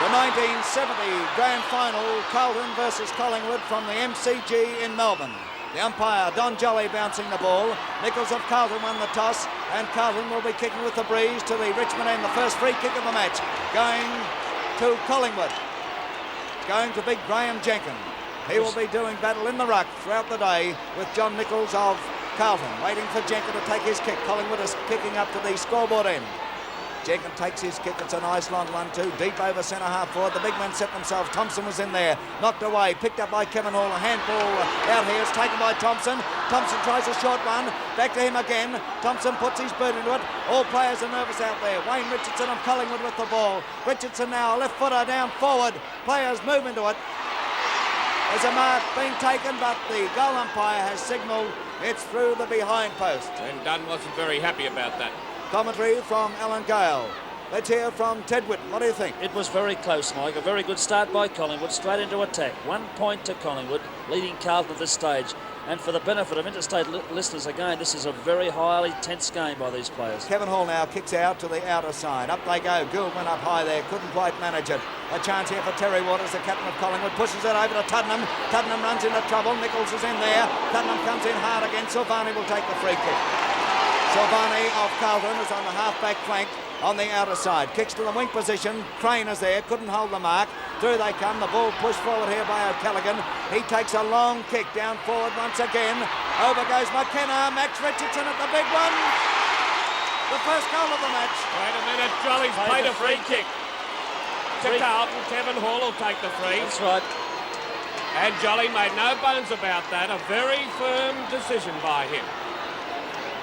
The 1970 Grand Final, Carlton versus Collingwood from the MCG in Melbourne. The umpire, Don Jolly, bouncing the ball. Nichols of Carlton won the toss, and Carlton will be kicking with the breeze to the Richmond end. The first free kick of the match going to Collingwood. Going to big Graham Jenkins. He will be doing battle in the ruck throughout the day with John Nichols of Carlton, waiting for Jenkins to take his kick. Collingwood is kicking up to the scoreboard end. Jenkins takes his kick. It's a nice long one too. Deep over centre half forward. The big men set themselves. Thompson was in there. Knocked away. Picked up by Kevin Hall. A handball out here. It's taken by Thompson. Thompson tries a short one. Back to him again. Thompson puts his boot into it. All players are nervous out there. Wayne Richardson of Collingwood with the ball. Richardson now. Left footer down forward. Players move into it. There's a mark being taken, but the goal umpire has signalled it's through the behind post. And Dunn wasn't very happy about that. Commentary from Alan Gale. Let's hear from Ted Whitten. What do you think? It was very close, Mike. A very good start by Collingwood, straight into attack. 1 point to Collingwood, leading Carlton at this stage. And for the benefit of interstate listeners, again, this is a very highly tense game by these players. Kevin Hall now kicks out to the outer side. Up they go. Gould went up high there. Couldn't quite manage it. A chance here for Terry Waters, the captain of Collingwood. Pushes it over to Tuddenham. Tuddenham runs into trouble. Nichols is in there. Tuddenham comes in hard again. Silvani will take the free kick. Silvani of Carlton is on the half-back flank on the outer side. Kicks to the wing position. Crane is there. Couldn't hold the mark. Through they come. The ball pushed forward here by O'Callaghan. He takes a long kick down forward once again. Over goes McKenna. Max Richardson at the big one. The first goal of the match. Wait a minute. Jolly's played a free kick to Carlton. Kevin Hall will take the free. That's right. And Jolly made no bones about that. A very firm decision by him.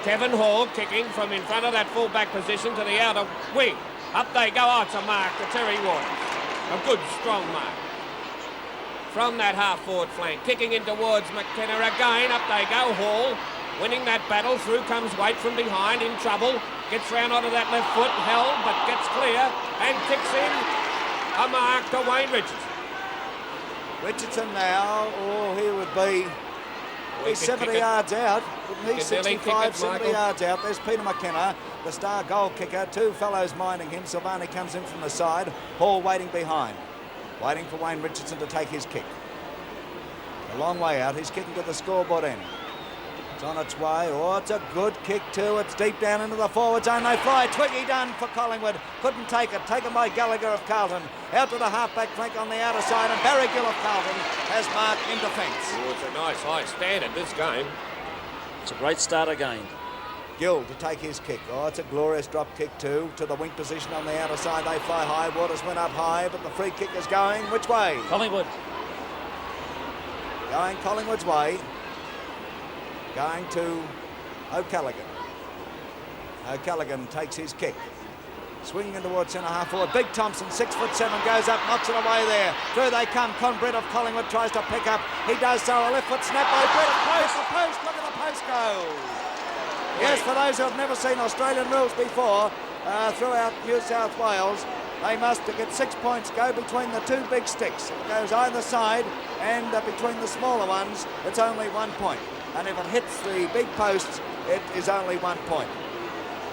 Kevin Hall kicking from in front of that full-back position to the outer wing. Up they go. Oh, it's a mark to Terry Waters. A good, strong mark. From that half-forward flank. Kicking in towards McKenna again. Up they go. Hall winning that battle. Through comes Waite from behind, in trouble. Gets round onto that left foot. Held, but gets clear. And kicks in a mark to Wayne Richardson. Richardson now, he would be... He's 70 yards out. He's 65, 70 yards out. There's Peter McKenna, the star goal kicker. Two fellows minding him. Silvani comes in from the side. Hall waiting behind. Waiting for Wayne Richardson to take his kick. A long way out. He's kicking to the scoreboard end. It's on its way. Oh, it's a good kick too. It's deep down into the forward zone. They fly. Twiggy done for Collingwood. Couldn't take it. Taken by Gallagher of Carlton. Out to the half-back flank on the outer side. And Barry Gill of Carlton has marked in defence. Oh, it's a nice high standard, this game. It's a great start again. Gill to take his kick. Oh, it's a glorious drop kick too. To the wing position on the outer side. They fly high. Waters went up high, but the free kick is going which way? Collingwood. Going Collingwood's way. Going to O'Callaghan. O'Callaghan takes his kick. Swinging in towards centre half forward. Big Thompson, 6'7", goes up, knocks it away there. Through they come. Con Brett of Collingwood tries to pick up. He does so. A left foot snap by Brett. Post, the post. Look at the post go. Yes, for those who have never seen Australian rules before, throughout New South Wales, they must, to get 6 points, go between the two big sticks. If it goes either side and between the smaller ones, it's only 1 point. And if it hits the big posts, it is only 1 point.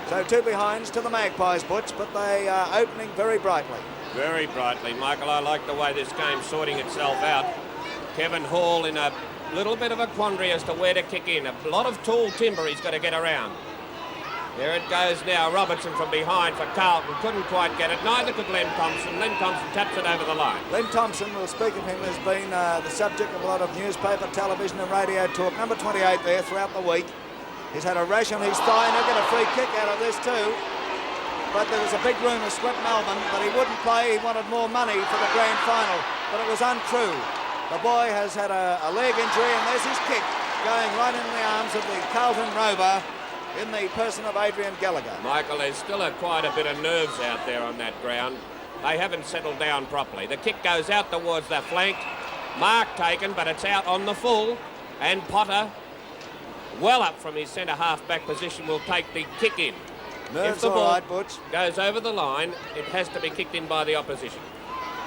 So two behinds to the Magpies, Butch, but they are opening very brightly. Very brightly, Michael. I like the way this game's sorting itself out. Kevin Hall in a little bit of a quandary as to where to kick in. A lot of tall timber he's got to get around. There it goes now. Robertson from behind for Carlton. Couldn't quite get it. Neither could Len Thompson. Len Thompson taps it over the line. Len Thompson, we'll speak of him, has been the subject of a lot of newspaper, television and radio talk. Number 28 there throughout the week. He's had a rash on his thigh and he'll get a free kick out of this too. But there was a big rumour swept Melbourne that he wouldn't play. He wanted more money for the grand final, but it was untrue. The boy has had a leg injury and there's his kick going right into the arms of the Carlton Rover in the person of Adrian Gallagher. Michael, there's still quite a bit of nerves out there on that ground. They haven't settled down properly. The kick goes out towards the flank. Mark taken, but it's out on the full. And Potter, well up from his centre half-back position, will take the kick in. Nerves if the all ball right, Butch. goes over the line, it has to be kicked in by the opposition.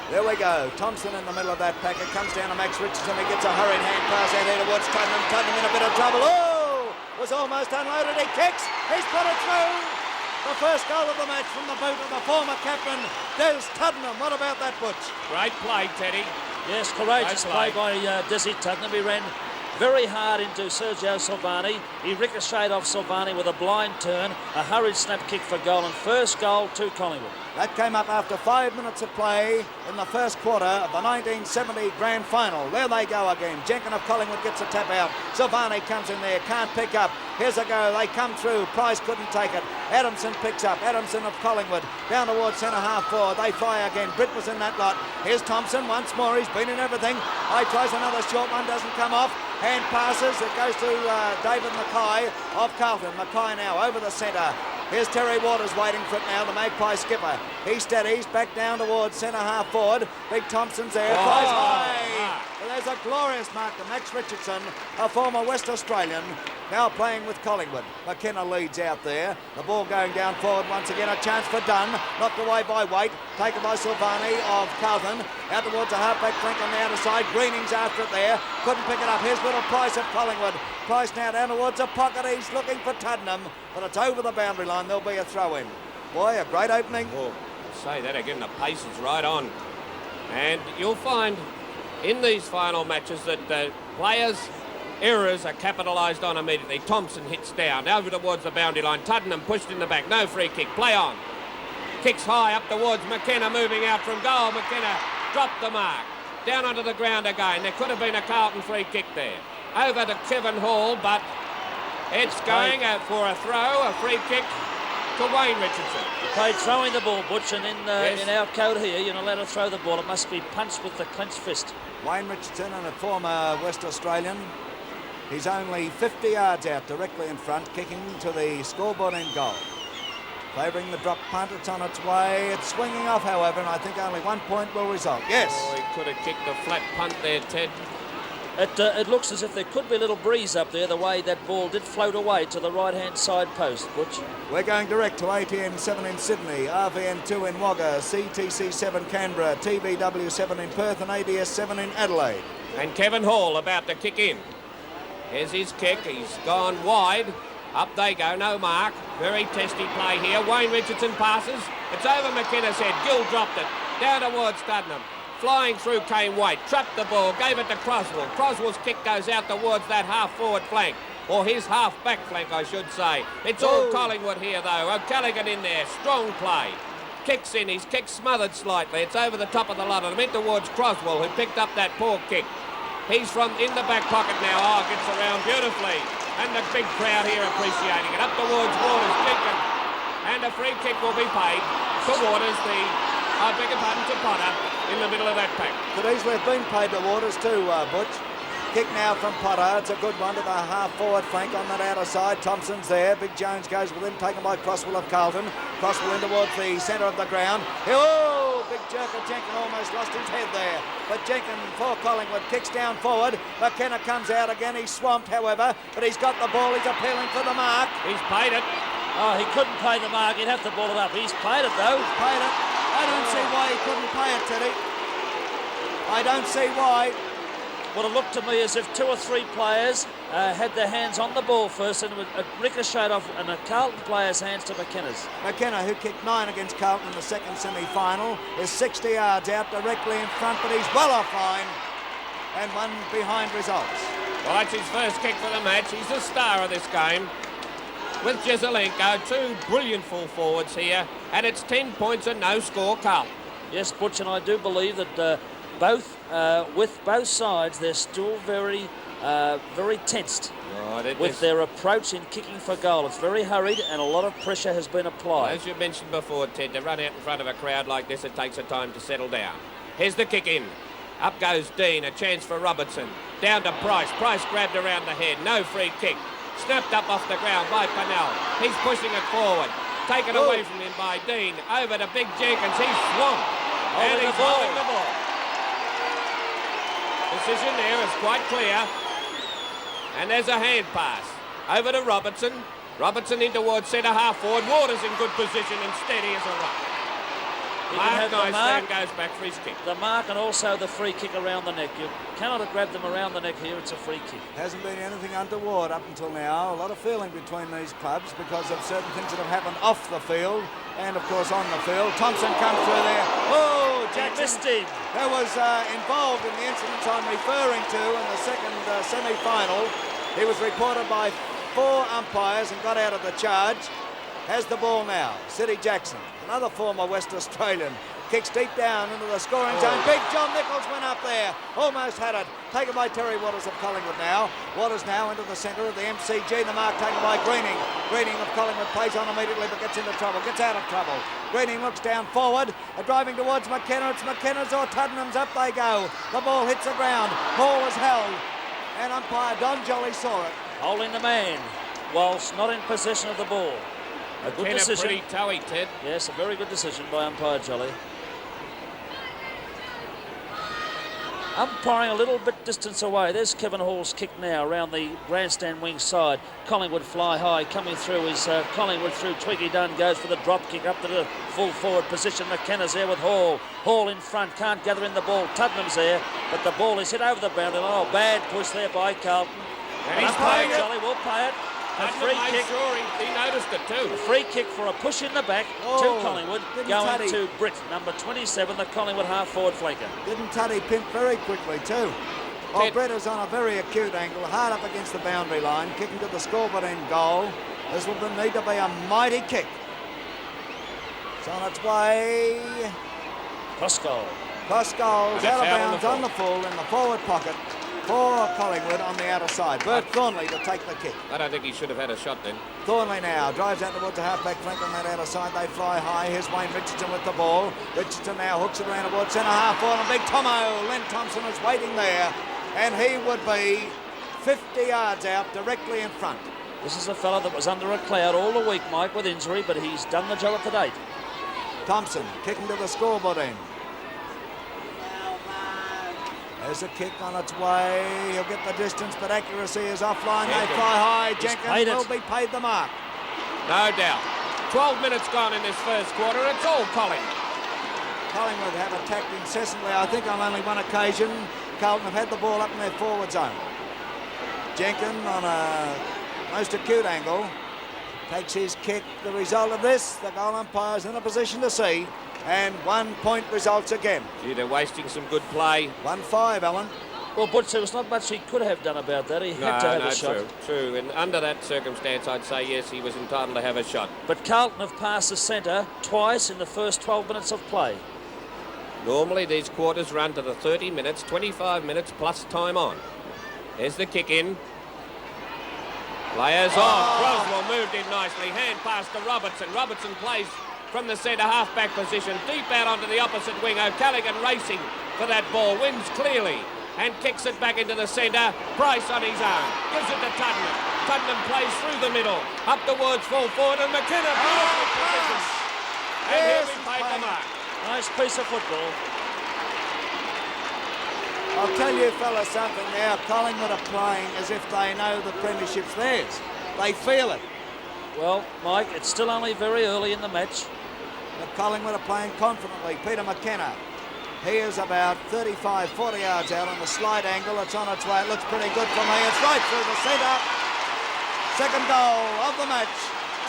There we go. Thompson in the middle of that packet. Comes down to Max Richardson. He gets a hurried hand pass out here towards Tuddenham. Tuddenham in a bit of trouble. Oh! Was almost unloaded. He kicks. He's put it through. The first goal of the match from the boot of the former captain, Des Tuddenham. What about that, Butch? Great play, Teddy. Yes, courageous play by Desi Tuddenham. He ran very hard into Sergio Silvani. He ricocheted off Silvani with a blind turn, a hurried snap kick for goal, and first goal to Collingwood. That came up after 5 minutes of play in the first quarter of the 1970 grand final. There they go again. Jenkin of Collingwood gets a tap out. Silvani comes in there, can't pick up. Here's a go. They come through. Price couldn't take it. Adamson picks up. Adamson of Collingwood down towards centre half forward. They fly again. Britt was in that lot. Here's Thompson once more. He's been in everything. He tries another short one. Doesn't come off. Hand passes. It goes to David Mackay of Carlton. Mackay now over the centre. Here's Terry Waters waiting for it now, the Magpie skipper. He steadies back down towards centre half forward. Big Thompson's there, flies high. Well, there's a glorious mark to Max Richardson, a former West Australian, now playing with Collingwood. McKenna leads out there. The ball going down forward once again. A chance for Dunn. Knocked away by Waite. Taken by Silvani of Carlton. Out towards the half-back flank on the outer side. Greening's after it there. Couldn't pick it up. Here's little Price of Collingwood. Price now down towards the pocket. He's looking for Tuddenham, but it's over the boundary line. There'll be a throw-in. Boy, a great opening. Oh, say that again. The pace is right on. And you'll find in these final matches that the players' errors are capitalised on immediately. Thompson hits down, over towards the boundary line. Tuddenham pushed in the back, no free kick, play on. Kicks high up towards McKenna, moving out from goal. McKenna dropped the mark. Down onto the ground again. There could have been a Carlton free kick there. Over to Kevin Hall, but it's going out for a throw, a free kick to Wayne Richardson. Played throwing the ball, Butch, and in our code here, you're not allowed to throw the ball. It must be punched with the clenched fist. Wayne Richardson, and a former West Australian. He's only 50 yards out, directly in front, kicking to the scoreboard end goal. Favouring the drop punt, it's on its way. It's swinging off, however, and I think only 1 point will result. Yes. Oh, he could have kicked a flat punt there, Ted. It looks as if there could be a little breeze up there, the way that ball did float away to the right-hand side post, Butch. We're going direct to ATN 7 in Sydney, RVN 2 in Wagga, CTC 7 Canberra, TBW 7 in Perth and ADS 7 in Adelaide. And Kevin Hall about to kick in. Here's his kick. He's gone wide. Up they go, no mark. Very testy play here. Wayne Richardson passes. It's over McKenna's head. Gill dropped it. Down towards Tuddenham. Flying through came Waite. Trapped the ball. Gave it to Croswell. Croswell's kick goes out towards that half-forward flank. Or his half-back flank, I should say. It's all Collingwood here, though. O'Callaghan in there. Strong play. Kicks in. His kick smothered slightly. It's over the top of the lot. And in towards Croswell, who picked up that poor kick. He's from in the back pocket now. Oh, gets around beautifully. And the big crowd here appreciating it. Up towards Waters, Jenkins. And a free kick will be paid to Waters, I beg your pardon, to Potter in the middle of that pack. Could easily have been paid to Waters too, Butch. Kick now from Potter. It's a good one to the half-forward flank on that outer side. Thompson's there. Big Jones goes with him, taken by Croswell of Carlton. Croswell in towards the centre of the ground. Oh, big jerk of Jenkins, almost lost his head there. But Jenkins for Collingwood kicks down forward. McKenna comes out again. He's swamped, however, but he's got the ball. He's appealing for the mark. He's paid it. Oh, he couldn't pay the mark. He'd have to ball it up. He's paid it, though. He's paid it. I don't see why he couldn't pay it, Teddy. I don't see why. Well, it looked to me as if 2 or 3 players had their hands on the ball first, and it ricocheted off in a Carlton player's hands to McKenna's. McKenna, who kicked 9 against Carlton in the second semi-final, is 60 yards out directly in front, but he's well offline, and one behind results. Well, that's his first kick for the match. He's the star of this game. With Jezelenko, 2 brilliant full forwards here, and it's 10 points and no score, Carlton. Yes, Butch, and I do believe that with both sides, they're still very tensed with their approach in kicking for goal. It's very hurried, and a lot of pressure has been applied. As you mentioned before, Ted, to run out in front of a crowd like this, it takes a time to settle down. Here's the kick in. Up goes Dean, a chance for Robertson. Down to Price. Price grabbed around the head. No free kick. Snapped up off the ground by Pennell. He's pushing it forward. Taken away from him by Dean. Over to Big Jenkins. He's swamped. And he's holding the ball. Decision there is quite clear. And there's a hand pass. Over to Robertson. Robertson in towards centre half forward. Waters in good position and steady as a rock. You can have the mark, goes back for his kick. the mark, and also the free kick around the neck. You cannot grab them around the neck here. It's a free kick. Hasn't been anything untoward up until now. A lot of feeling between these clubs because of certain things that have happened off the field and, of course, on the field. Thompson comes through there. Oh, Jackson missed him. That was involved in the incidents I'm referring to in the second semi-final. He was reported by 4 umpires and got out of the charge. Has the ball now. City Jackson, another former West Australian, kicks deep down into the scoring zone. Big John Nichols went up there. Almost had it. Taken by Terry Waters of Collingwood now. Waters now into the centre of the MCG. The mark taken by Greening. Greening of Collingwood plays on immediately but gets into trouble. Gets out of trouble. Greening looks down forward. Driving towards McKenna. It's McKenna's or Tuddenham's. Up they go. The ball hits the ground. Ball is held. And umpire Don Jolly saw it. Holding the man whilst not in possession of the ball. A good decision. Pretty toey, Ted. Yes, a very good decision by umpire Jolly. Umpiring a little bit distance away. There's Kevin Hall's kick now around the grandstand wing side. Collingwood fly high. Coming through is Collingwood through. Twiggy Dunn goes for the drop kick up to the full forward position. McKenna's there with Hall. Hall in front. Can't gather in the ball. Tuddenham's there. But the ball is hit over the boundary line. Oh, bad push there by Carlton. And he's umpire playing it. Jolly will play it. A free kick. Sure he noticed it too. A free kick for a push in the back to Collingwood, going to Britt, number 27, the Collingwood half-forward flanker. Didn't Tuddy pimp very quickly too. Oh, Ted. Brett is on a very acute angle, hard up against the boundary line, kicking to the scoreboard in goal. This will need to be a mighty kick. It's on its way. Cross goal. Cross goals, And out of it's out bounds on the full in the forward pocket for Collingwood on the outer side. Bert Thornley to take the kick. I don't think he should have had a shot then. Thornley now drives out towards the half-back flank on that outer side. They fly high. Here's Wayne Richardson with the ball. Richardson now hooks it around towards centre half forward. And big Tomo, Len Thompson is waiting there. And he would be 50 yards out directly in front. This is a fella that was under a cloud all the week, Mike, with injury, but he's done the job to date. Thompson kicking to the scoreboard end. There's a kick on its way. He'll get the distance, but accuracy is offline. They fly high. Jenkins will be paid the mark. No doubt. 12 minutes gone in this first quarter. It's all Collingwood. Collingwood have attacked incessantly. I think on only one occasion, Carlton have had the ball up in their forward zone. Jenkins on a most acute angle takes his kick. The result of this, the goal umpire is in a position to see. And 1 point results again. Gee, they're wasting some good play. 1-5, Alan. Well, Butch, there was not much he could have done about that. He had to have a shot. True. And under that circumstance, I'd say yes, he was entitled to have a shot. But Carlton have passed the centre twice in the first 12 minutes of play. Normally, these quarters run to the 30 minutes, 25 minutes plus time on. There's the kick in. Players off. Roswell moved in nicely. Hand pass to Robertson. Robertson plays from the centre half-back position, deep out onto the opposite wing. O'Callaghan racing for that ball, wins clearly and kicks it back into the centre. Price on his own, gives it to Tuddenham. Tuddenham plays through the middle, up towards full forward, and McKenna beautiful position. And here we paid the mark. Nice piece of football. I'll tell you fellas something now. Collingwood are playing as if they know the premiership's theirs. They feel it. Well, Mike, it's still only very early in the match. But Collingwood are playing confidently. Peter McKenna, he is about 35, 40 yards out on the slide angle. It's on its way. It looks pretty good for me. It's right through the centre. Second goal of the match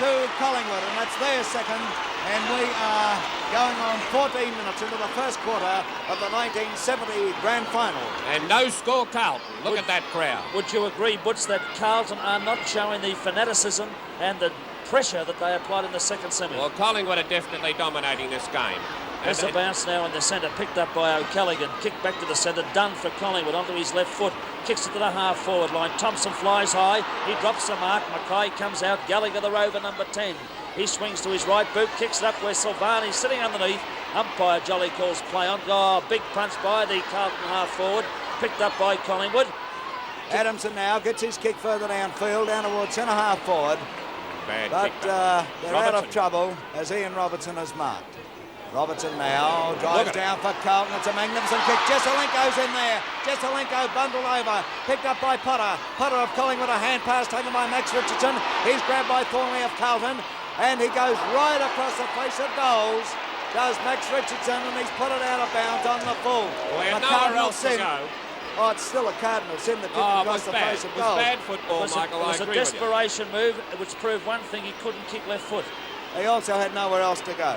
to Collingwood, and that's their second. And we are going on 14 minutes into the first quarter of the 1970 Grand Final. And no score, Carlton. Look at that crowd. Would you agree, Butch, that Carlton are not showing the fanaticism and the pressure that they applied in the second semi? Well, Collingwood are definitely dominating this game. There's a bounce now in the centre, picked up by O'Callaghan, kicked back to the centre, done for Collingwood onto his left foot, kicks it to the half-forward line. Thompson flies high, he drops the mark, Mackay comes out, Gallagher the rover, number 10. He swings to his right boot, kicks it up where Silvani's sitting underneath. Umpire Jolly calls play on. Oh, big punch by the Carlton half-forward, picked up by Collingwood. Adamson now gets his kick further downfield, down towards centre half-forward. But they're out of trouble as Ian Robertson has marked. Robertson now drives down for Carlton. It's a magnificent kick. Jesselenko's in there. Jesselenko bundled over. Picked up by Potter. Potter of Collingwood. A hand pass taken by Max Richardson. He's grabbed by Thornley of Carlton. And he goes right across the face of goals. does Max Richardson, and he's put it out of bounds on the full. Well, he had A nowhere cardinal else to sin. go. Oh, it's still a cardinal sin that didn't Oh, it cross was the bad. face of It was goal. bad football, Michael. It was I a agree with you. desperation move, which proved one thing: he couldn't kick left foot. He also had nowhere else to go.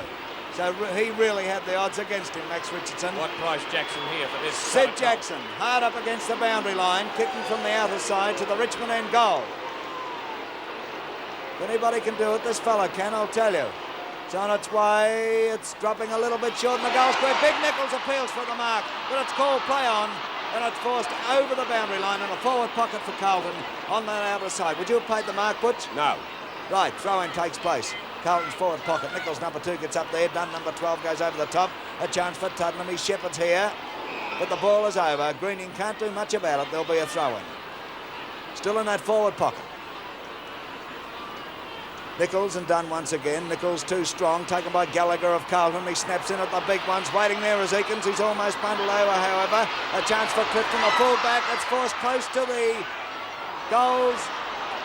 So he really had the odds against him, Max Richardson. What price Jackson here for this? Sid Jackson, hard up against the boundary line, kicking from the outer side to the Richmond end goal. If anybody can do it, this fella can, I'll tell you. It's on its way, it's dropping a little bit short in the goal square. Big Nichols appeals for the mark, but it's called play on, and it's forced over the boundary line in a forward pocket for Carlton on that outer side. Would you have paid the mark, Butch? No. Right, throw-in takes place. Carlton's forward pocket. Nichols, number 2, gets up there. Dunn, number 12, goes over the top. A chance for Tuddenham. He shepherds here, but the ball is over. Greening can't do much about it. There'll be a throw-in. Still in that forward pocket. Nichols and Dunn once again. Nichols too strong, taken by Gallagher of Carlton. He snaps in at the big ones. Waiting there is Eakins. He's almost bundled over, however. A chance for Clifton, the full-back. It's forced close to the goals,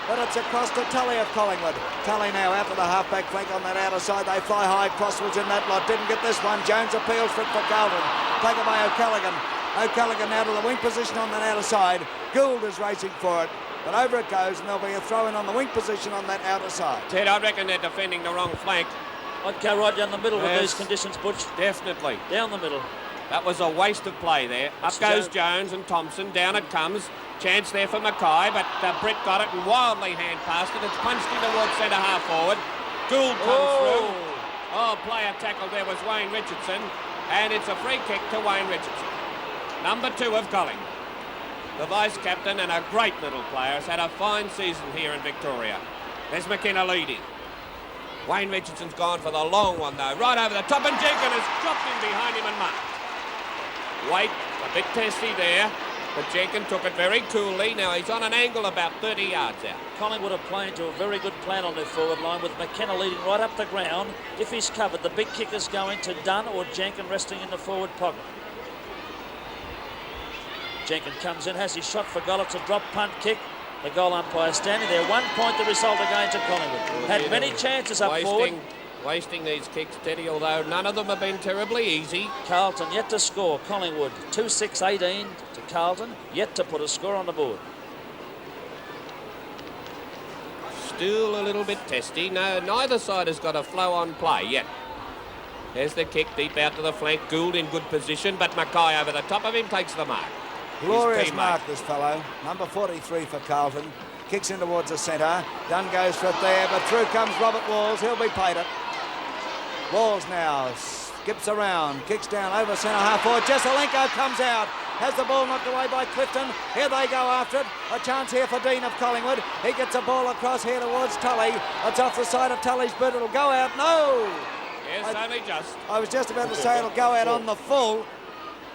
but it's across to Tully of Collingwood. Tully now out to the half-back flank on that outer side. They fly high. Crosswoods in that lot. Didn't get this one. Jones appeals for it for Carlton. Taken by O'Callaghan. O'Callaghan now to the wing position on that outer side. Gould is racing for it, but over it goes, and there'll be a throw-in on the wing position on that outer side. Ted, I reckon they're defending the wrong flank. I'd go right down the middle with Yes. these conditions, Butch. Definitely. Down the middle. That was a waste of play there. Up That's goes Jones and Thompson. Down it comes. Chance there for Mackay, but Britt got it and wildly hand passed it. It's punched in towards centre half forward. Gould comes through. Oh, player tackle there was Wayne Richardson, and it's a free kick to Wayne Richardson. Number 2 of Collingwood. The vice-captain and a great little player, has had a fine season here in Victoria. There's McKenna leading. Wayne Richardson's gone for the long one though, right over the top, and Jenkins has dropped in behind him and marked. Wait, a bit testy there, but Jenkins took it very coolly. Now he's on an angle about 30 yards out. Collingwood are playing to a very good plan on their forward line, with McKenna leading right up the ground. If he's covered, the big kicker's going to Dunn or Jenkins resting in the forward pocket. Jenkins comes in, has his shot for goal. It's a drop punt kick. The goal umpire standing there. 1 point the result again to Collingwood. Had many chances up forward. Wasting these kicks, Teddy, although none of them have been terribly easy. Carlton yet to score. Collingwood 2-6-18 to Carlton, yet to put a score on the board. Still a little bit testy. No, neither side has got a flow-on play yet. There's the kick deep out to the flank. Gould in good position, but Mackay over the top of him takes the mark. Glorious mark, this fellow. Number 43 for Carlton. Kicks in towards the centre. Dunn goes for it there, but through comes Robert Walls. He'll be paid it. Walls now skips around, kicks down over centre half forward. Jesselenko comes out. Has the ball knocked away by Clifton. Here they go after it. A chance here for Dean of Collingwood. He gets a ball across here towards Tully. It's off the side of Tully's boot. It'll go out. No! Yes, only just. I was just about to say it'll go out on the full,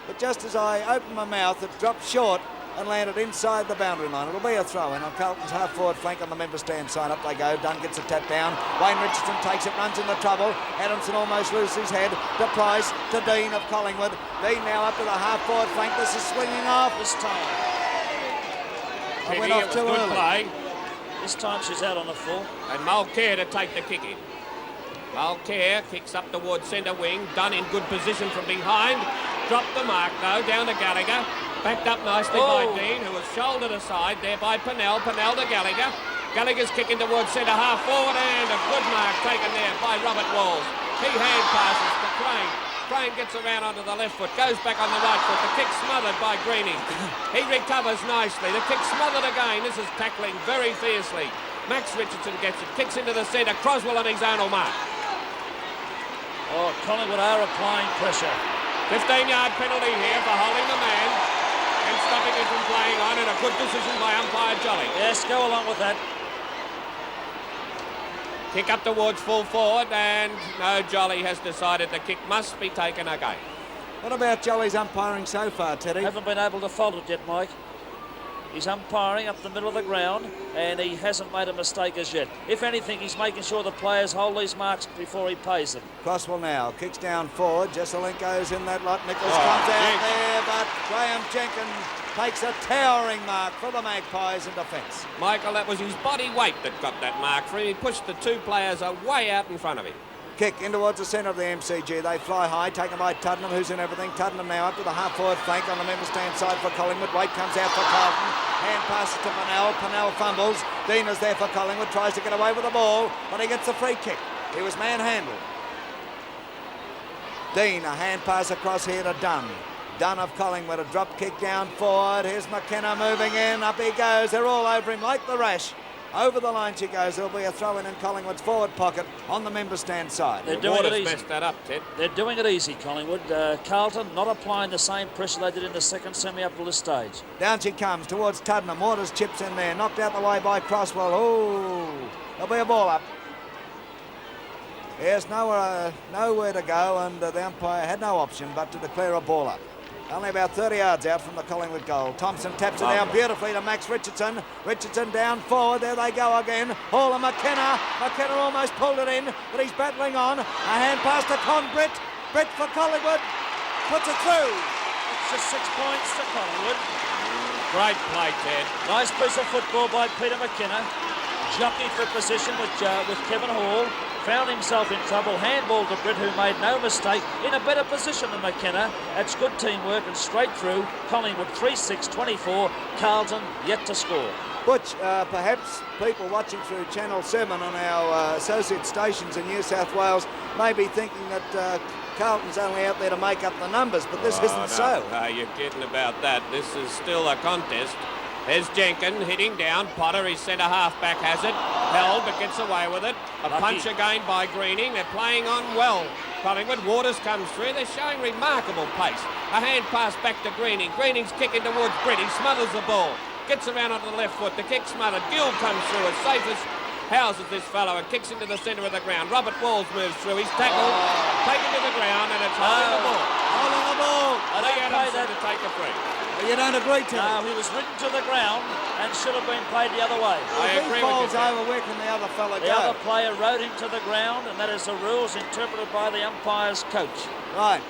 but just as I opened my mouth, it dropped short and landed inside the boundary line. It'll be a throw-in on Carlton's half-forward flank on the member stand side. Up they go. Dunn gets a tap down. Wayne Richardson takes it, runs into trouble. Adamson almost loses his head. To Price, to Dean of Collingwood. Dean now up to the half-forward flank. This is swinging off this time. I went off too early. Play. This time she's out on the full. And Mulcair to take the kick in. Mulcair kicks up towards centre wing. Dunn in good position from behind. Dropped the mark though, down to Gallagher. Backed up nicely by Dean, who was shouldered aside there by Pennell. Pennell to Gallagher. Gallagher's kicking towards centre half forward, and a good mark taken there by Robert Walls. He hand passes to Crane. Crane gets around onto the left foot, goes back on the right foot. The kick smothered by Greening. He recovers nicely. The kick smothered again. This is tackling very fiercely. Max Richardson gets it, kicks into the centre. Croswell on his own mark. Oh, Collingwood are applying pressure. 15-yard penalty here for holding the man and stopping him from playing on, and a good decision by umpire Jolly. Yes, go along with that. Kick up towards full forward, and no, Jolly has decided the kick must be taken again. What about Jolly's umpiring so far, Teddy? Haven't been able to fault it yet, Mike. He's umpiring up the middle of the ground, and he hasn't made a mistake as yet. If anything, he's making sure the players hold these marks before he pays them. Crosswell now kicks down forward. Jesselenko's in that lot. Nichols comes out there, but Graham Jenkins takes a towering mark for the Magpies in defence. Michael, that was his body weight that got that mark for him. He pushed the two players way out in front of him. Kick in towards the centre of the MCG. They fly high, taken by Tuddenham, who's in everything. Tuddenham now up to the half-forward flank on the member stand side for Collingwood. Waite comes out for Carlton. Hand passes to Pennell. Pennell fumbles. Dean is there for Collingwood. Tries to get away with the ball, but he gets the free kick. He was manhandled. Dean, a hand pass across here to Dunn. Dunn of Collingwood, a drop kick down forward. Here's McKenna moving in. Up he goes. They're all over him like the rash. Over the line she goes. There'll be a throw in Collingwood's forward pocket on the member stand side. They're doing it easy. Messed that up, Ted. They're doing it easy, Collingwood. Carlton not applying the same pressure they did in the second semi up to this stage. Down she comes towards Tuddenham. Waters chips in there. Knocked out the way by Crosswell. Oh, there'll be a ball up. Yes, nowhere to go, and the umpire had no option but to declare a ball up. Only about 30 yards out from the Collingwood goal. Thompson taps it down beautifully to Max Richardson. Richardson down forward. There they go again. Hall and McKenna. McKenna almost pulled it in, but he's battling on. A hand pass to Con Britt. Britt for Collingwood. Puts it through. It's just 6 points to Collingwood. Great play, Ted. Nice piece of football by Peter McKenna. Jockeyed for position with Kevin Hall. Found himself in trouble. Handball to Britt, who made no mistake. In a better position than McKenna. That's good teamwork and straight through. Collingwood 3-6-24. Carlton yet to score. Butch, perhaps people watching through Channel 7 on our associate stations in New South Wales may be thinking that Carlton's only out there to make up the numbers, but this isn't so. No, you're kidding about that. This is still a contest. There's Jenkins hitting down. Potter, his centre half-back, has it. Held, but gets away with it. A punch again by Greening. They're playing on well. Collingwood, Waters comes through. They're showing remarkable pace. A hand pass back to Greening. Greening's kicking towards Britt. He smothers the ball. Gets around onto the left foot. The kick smothered. Gill comes through as safe as houses this fellow and kicks into the centre of the ground. Robert Walls moves through. He's tackled, taken to the ground, and it's holding the ball. Holding the ball. Lee Adamson to take the free. You don't agree to No, he was ridden to the ground and should have been played the other way. I agree with you. over, where can the other fella go? The other player rode him to the ground, and that is the rules interpreted by the umpire's coach. Right.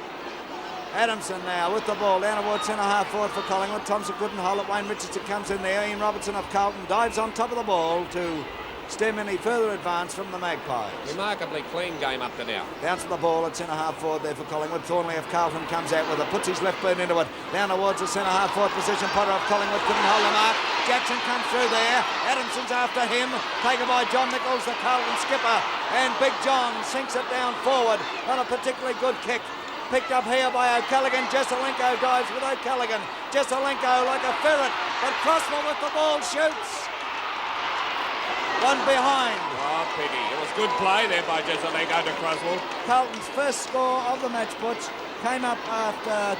Adamson now with the ball down towards centre half forward for Collingwood. Thompson couldn't hold it. Wayne Richardson comes in there. Ian Robertson of Carlton dives on top of the ball to stem any further advance from the Magpies. Remarkably clean game up to now. Bounce the ball at centre half forward there for Collingwood. Thornley of Carlton comes out with it, puts his left boot into it. Down towards the centre half forward position. Potter of Collingwood couldn't hold the mark. Jackson comes through there. Adamson's after him. Taken by John Nichols, the Carlton skipper. And Big John sinks it down forward on a particularly good kick. Picked up here by O'Callaghan. Jesselenko dives with O'Callaghan. Jesselenko like a ferret, but Crosswell with the ball shoots. One behind. Oh, pity. It was good play there by Jesselenko to Crosswell. Carlton's first score of the match, Butch, came up after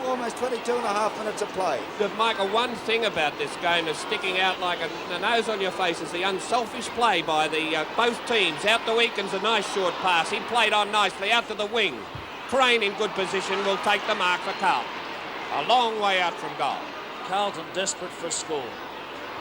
almost 22 and a half minutes of play. But Michael, one thing about this game is sticking out like a nose on your face is the unselfish play by the both teams. Out to Eakins, a nice short pass. He played on nicely out to the wing. Crane in good position will take the mark for Carlton. A long way out from goal. Carlton desperate for a score.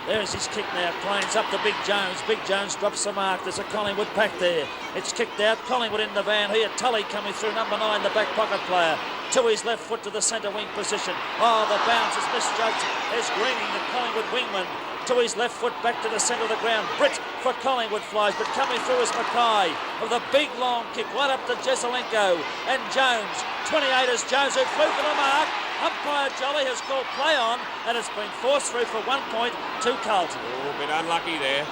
There's his kick now. Plains up to Big Jones. Big Jones drops the mark. There's a Collingwood pack there. It's kicked out. Collingwood in the van here. Tully coming through, number 9, the back pocket player. To his left foot to the centre wing position. Oh, the bounce is misjudged. There's Greening, the Collingwood wingman. To his left foot back to the centre of the ground. Britt for Collingwood flies, but coming through is Mackay with a big long kick right up to Jesselenko. And Jones, 28 is Jones, who flew for the mark. Umpire Jolly has called play on, and it's been forced through for 1 point to Carlton. Oh, a bit unlucky there.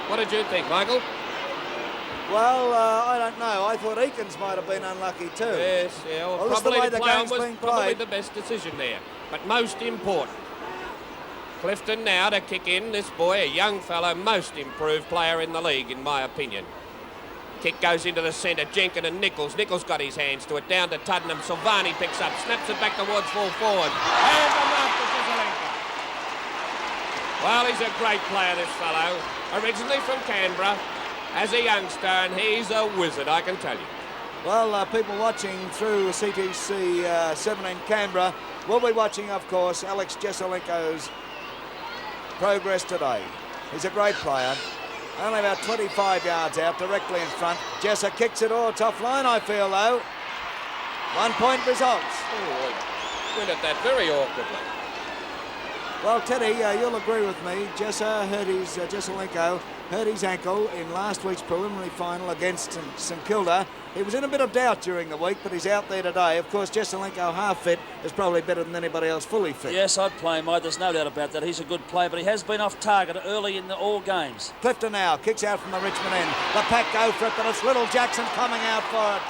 What did you think, Michael? Well, I don't know. I thought Eakins might have been unlucky too. Yes, yeah. Well, this is the probably way the the play on game's was being probably played. the best decision there. But most important, Clifton now to kick in. This boy, a young fellow, most improved player in the league, in my opinion. Kick goes into the centre. Jenkins and Nichols. Nichols got his hands to it. Down to Tuddenham. Silvani picks up. Snaps it back towards full forward. And the mark to Jesselenko. Well, he's a great player, this fellow. Originally from Canberra. As a youngster, and he's a wizard, I can tell you. Well, people watching through CTC 7 in Canberra will be watching, of course, Alex Jesselenko's progress today. He's a great player. Only about 25 yards out, directly in front. Jessa kicks it all. It's offline, I feel, though. 1 point results. Oh, he went at that very awkwardly. Well, Teddy, you'll agree with me. Jesselenko hurt his ankle in last week's preliminary final against St Kilda. He was in a bit of doubt during the week, but he's out there today. Of course, Jesselenko half fit is probably better than anybody else fully fit. Yes, I'd play him, mate. There's no doubt about that. He's a good player, but he has been off target early in all games. Clifton now kicks out from the Richmond end. The pack go for it, but it's Little Jackson coming out for it.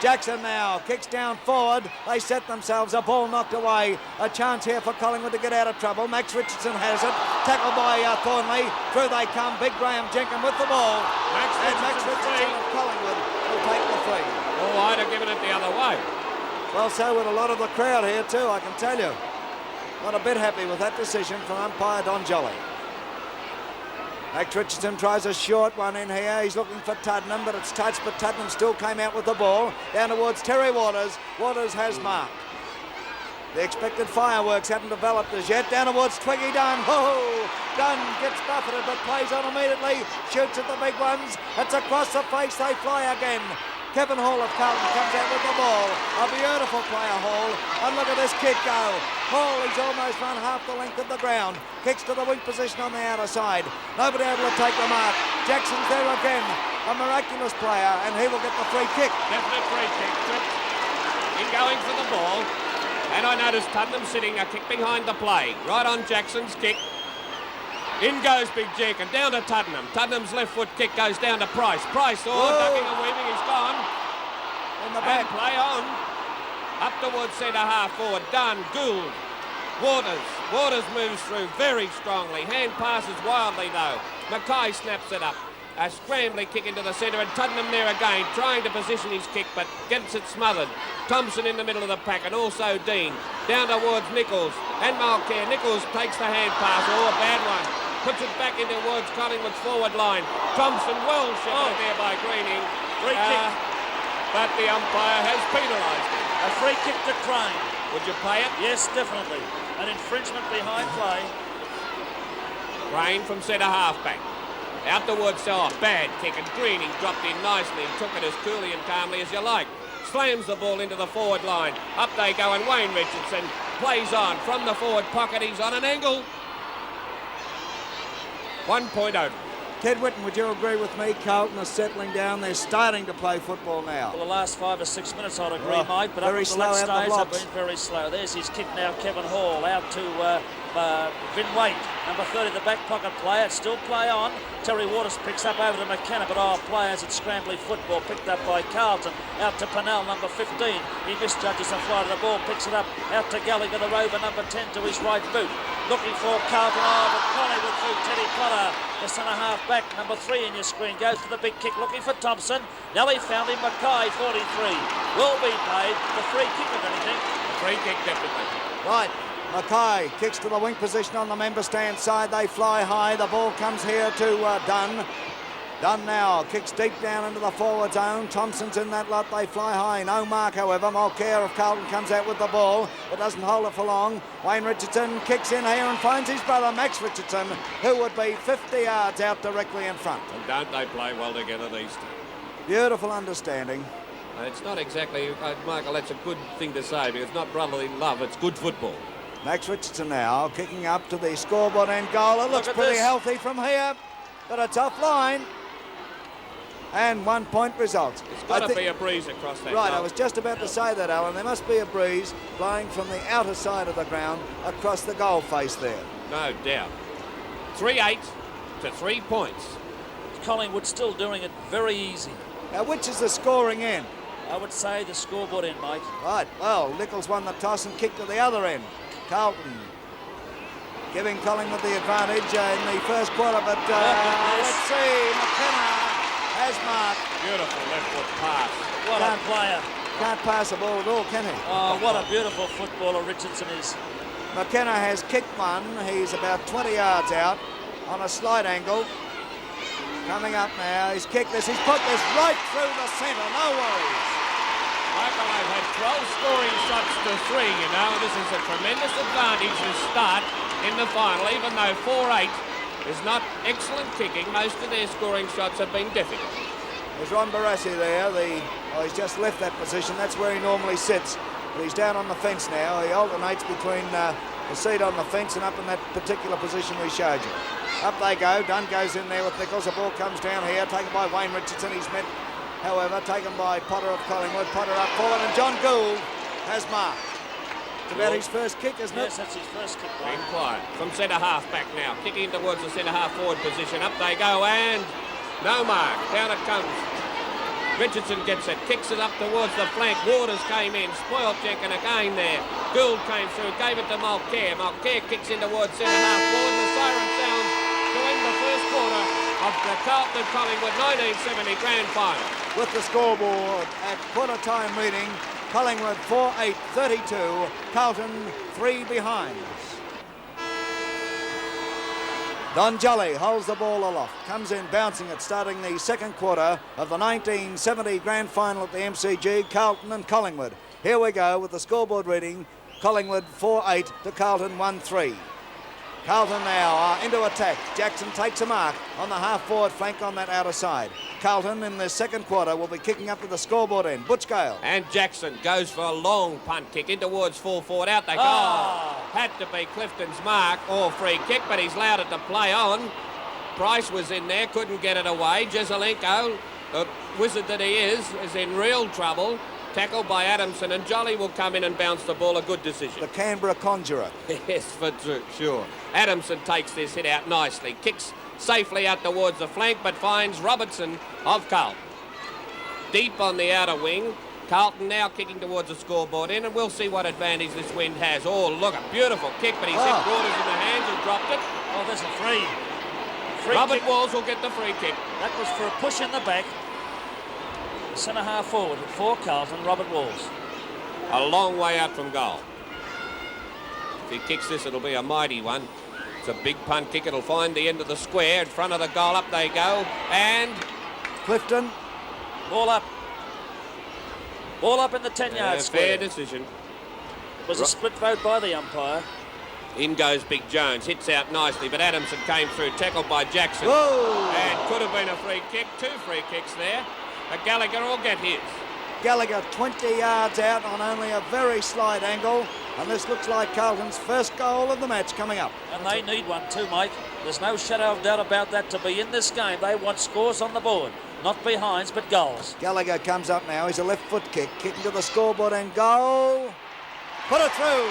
Jackson now kicks down forward. They set themselves, a ball knocked away. A chance here for Collingwood to get out of trouble. Max Richardson has it. Tackled by Thornley. Through they come. Big Graham Jenkins with the ball. Max Richardson of Collingwood will take the free. Oh, I'd have given it the other way. Well, so would a lot of the crowd here too, I can tell you. Not a bit happy with that decision from umpire Don Jolly. Max Richardson tries a short one in here. He's looking for Tuddenham, but it's touched, but Tuddenham still came out with the ball. Down towards Terry Waters. Waters has marked. The expected fireworks haven't developed as yet. Down towards Twiggy Dunn. Oh, Dunn gets buffeted, but plays on immediately. Shoots at the big ones. It's across the face. They fly again. Kevin Hall of Carlton comes out with the ball. A beautiful player, Hall. And look at this kid go. Hall, he's almost run half the length of the ground. Kicks to the weak position on the outer side. Nobody able to take the mark. Jackson's there again. A miraculous player, and he will get the free kick. Definite free kick. Tripped in going for the ball. And I noticed Tuddenham sitting a kick behind the play. Right on Jackson's kick. In goes Big Jake and down to Tuddenham. Tuddenham's left foot kick goes down to Price. Price, ducking and weaving, he's gone. In the back. And play on. Up towards centre half forward. Dunn, Gould, Waters. Waters moves through very strongly. Hand passes wildly though. Mackay snaps it up. A scrambling kick into the centre and Tuddenham there again, trying to position his kick but gets it smothered. Thompson in the middle of the pack and also Dean. Down towards Nichols and Mulcair. Nichols takes the hand pass. Oh, a bad one. Puts it back into towards Collingwood's forward line. Thompson well shot there by Greening. Free kick. But the umpire has penalised it. A free kick to Crane. Would you play it? Yes, definitely. An infringement behind play. Crane from centre half-back. Out towards bad kick and Greening dropped in nicely and took it as coolly and calmly as you like. Slams the ball into the forward line. Up they go and Wayne Richardson plays on from the forward pocket. He's on an angle. 1 point over. Ted Whitten, would you agree with me? Carlton are settling down. They're starting to play football now. Well, the last 5 or 6 minutes, I'd agree, mate. But very up slow to the out the stage, they've blocks. been very slow. There's his kick now, Kevin Hall, out to Vin Waite. Number 30, the back pocket player. It's still play on. Terry Waters picks up over to McKenna, but players at scrambly football picked up by Carlton. Out to Pennell, number 15. He misjudges the flight of the ball, picks it up. Out to Gallagher, the rover, number 10, to his right boot. Looking for Carlton. But Collingwood through Teddy Potter. The centre half back, number 3 in your screen, goes for the big kick, looking for Thompson. Nelly found him. Mackay, 43. Will be paid. The free kick, if anything. The free kick, definitely. Right. Mackay kicks to the wing position on the member stand side. They fly high. The ball comes here to Dunn. Dunn now kicks deep down into the forward zone. Thompson's in that lot. They fly high. No mark, however. Mulcair of Carlton comes out with the ball, but doesn't hold it for long. Wayne Richardson kicks in here and finds his brother Max Richardson, who would be 50 yards out directly in front. And don't they play well together, these two? Beautiful understanding. It's not exactly, Michael, that's a good thing to say, because it's not brotherly love, it's good football. Max Richardson now kicking up to the scoreboard end goal. It looks pretty healthy from here, but it's offline. And 1 point results. It's got to be a breeze across that Right, goal. I was just about to say that, Alan. There must be a breeze blowing from the outer side of the ground across the goal face there. No doubt. 3-8 to 3 points. Collingwood still doing it very easy. Now, which is the scoring end? I would say the scoreboard end, mate. Right, well, Nichols won the toss and kicked to the other end. Carlton giving Collingwood the advantage in the first quarter, but let's see, McKenna has marked. Beautiful left foot pass. What a player. Can't pass the ball at all, can he? Oh, what a beautiful footballer Richardson is. McKenna has kicked one. He's about 20 yards out on a slight angle. Coming up now, he's kicked this. He's put this right through the centre. No worries. Michael, they've had 12 scoring shots to 3, you know. This is a tremendous advantage to start in the final, even though 4-8 is not excellent kicking. Most of their scoring shots have been difficult. There's Ron Barassi there. He's just left that position. That's where he normally sits. But he's down on the fence now. He alternates between the seat on the fence and up in that particular position we showed you. Up they go. Dunn goes in there with Nichols. The ball comes down here, taken by Wayne Richardson. He's met, however, taken by Potter of Collingwood. Potter up forward, and John Gould has marked. It's about his first kick, isn't it? Yes, that's his first kick. Been quiet. From centre half back now. Kicking towards the centre half forward position. Up they go, and no mark. Down it comes. Richardson gets it, kicks it up towards the flank. Waters came in, spoiled Jenkins again there. Gould came through, gave it to Mulcair. Mulcair kicks in towards centre half forward. The siren sounds to end the first quarter of the Carlton Collingwood 1970 Grand Final. With the scoreboard at quarter-time reading, Collingwood 4-8-32, Carlton 3 behind. Don Jolly holds the ball aloft, comes in bouncing it, starting the second quarter of the 1970 Grand Final at the MCG, Carlton and Collingwood. Here we go with the scoreboard reading, Collingwood 4-8 to Carlton 1-3. Carlton now are into attack. Jackson takes a mark on the half-forward flank on that outer side. Carlton in the second quarter will be kicking up to the scoreboard end. Butch Gale. And Jackson goes for a long punt kick in towards full forward. Out they go. Had to be Clifton's mark or free kick, but he's allowed it to play on. Price was in there, couldn't get it away. Jezelenko, the wizard that he is in real trouble. Tackled by Adamson, and Jolly will come in and bounce the ball. A good decision. The Canberra Conjurer. Yes, for sure. Adamson takes this hit out nicely. Kicks safely out towards the flank, but finds Robertson of Carlton. Deep on the outer wing. Carlton now kicking towards the scoreboard end, and we'll see what advantage this wind has. Oh, look, a beautiful kick, but he's hit Waters in the hands and dropped it. Oh, there's a free Robert kick. Walls will get the free kick. That was for a push in the back. Centre half forward for Carlton, Robert Walls. A long way out from goal. If he kicks this, it'll be a mighty one. It's a big punt kick. It'll find the end of the square in front of the goal. Up they go. And Clifton. Ball up. Ball up in the 10-yard square. Fair decision. It was a split vote by the umpire. In goes Big Jones. Hits out nicely, but Adamson came through. Tackled by Jackson. Whoa! And could have been a free kick. 2 free kicks there. But Gallagher will get his. Gallagher 20 yards out on only a very slight angle, and this looks like Carlton's first goal of the match coming up. And they need one too, Mike. There's no shadow of doubt about that. To be in this game, they want scores on the board. Not behinds, but goals. Gallagher comes up now. He's a left foot kick. Kicking to the scoreboard and goal. Put it through.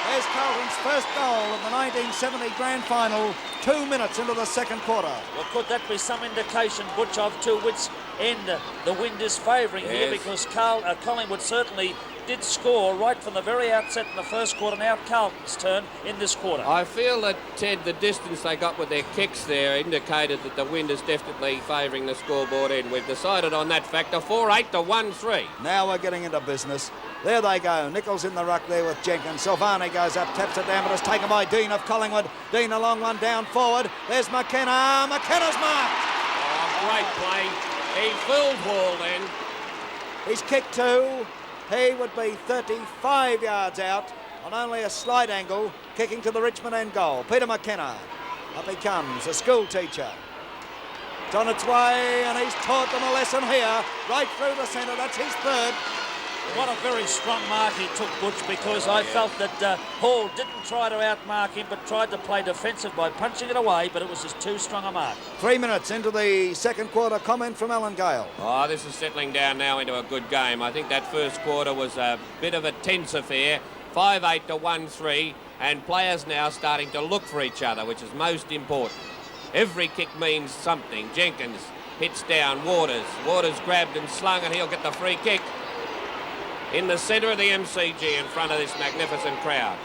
There's Carlton's first goal of the 1970 Grand Final, 2 minutes into the second quarter. Well, could that be some indication, Butch, of to which end the wind is favouring here? Because Collingwood certainly did score right from the very outset in the first quarter. Now Carlton's turn in this quarter. I feel that, Ted, the distance they got with their kicks there indicated that the wind is definitely favouring the scoreboard end. We've decided on that factor, 4-8 to 1-3. Now we're getting into business. There they go. Nichols in the ruck there with Jenkins. Silvani goes up, taps it down, but it's taken by Dean of Collingwood. Dean a long one down forward. There's McKenna. McKenna's marked. Oh, great play. He fooled Hall then. He's kicked 2. He would be 35 yards out on only a slight angle, kicking to the Richmond end goal. Peter McKenna. Up he comes, a school teacher. It's on its way, and he's taught them a lesson here, right through the centre. That's his third. What a very strong mark he took, Butch, because I felt that Hall didn't try to outmark him, but tried to play defensive by punching it away, but it was just too strong a mark. 3 minutes into the second quarter. Comment from Alan Gale. Oh, this is settling down now into a good game. I think that first quarter was a bit of a tense affair. 5-8 to 1-3, and players now starting to look for each other, which is most important. Every kick means something. Jenkins hits down Waters. Waters grabbed and slung, and he'll get the free kick in the centre of the MCG in front of this magnificent crowd.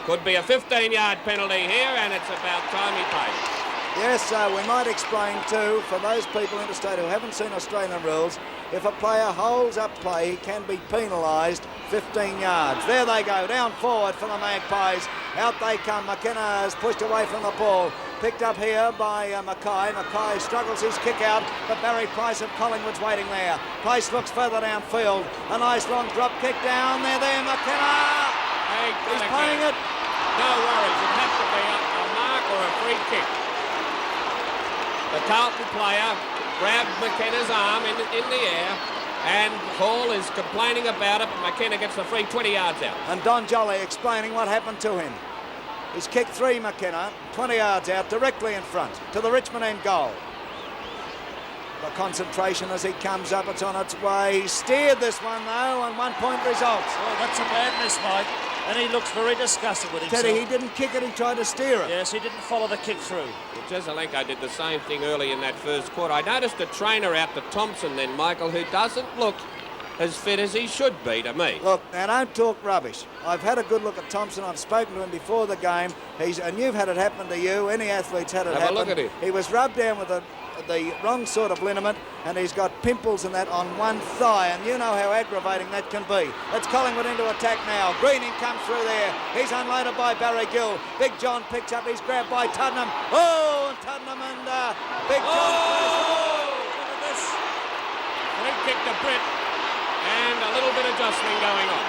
Could be a 15-yard penalty here, and it's about time he paid it. Yes, we might explain too, for those people interstate who haven't seen Australian rules, if a player holds up play, he can be penalised 15 yards. There they go, down forward for the Magpies. Out they come. McKenna is pushed away from the ball. Picked up here by Mackay. Mackay struggles his kick out, but Barry Price of Collingwood's waiting there. Price looks further downfield. A nice long drop kick down there. McKenna! He's playing it. No worries. It has to be a mark or a free kick. The Carlton player grabbed McKenna's arm in the air, And Hall is complaining about it, but McKenna gets the free 20 yards out. And Don Jolly explaining what happened to him. He's kicked 3, McKenna, 20 yards out, directly in front, to the Richmond end goal. The concentration as he comes up, it's on its way. He steered this one, though, and 1 point results. Oh, that's a bad miss, Mike. And he looks very disgusted with himself. Teddy, he didn't kick it, he tried to steer it. Yes, he didn't follow the kick through. Well, Jezelenko did the same thing early in that first quarter. I noticed a trainer out to Thompson then, Michael, who doesn't look as fit as he should be to me. Look, now don't talk rubbish. I've had a good look at Thompson. I've spoken to him before the game. And you've had it happen to you. Any athlete's had it happen. Have a look at him. He was rubbed down with the wrong sort of liniment, and he's got pimples and that on one thigh, and you know how aggravating that can be. It's Collingwood into attack now. Greening comes through there. He's unloaded by Barry Gill. Big John picks up. He's grabbed by Tuddenham. Oh, and Tuddenham and Big John. Oh, look at this. Free kick to Britt, and a little bit of jostling going on.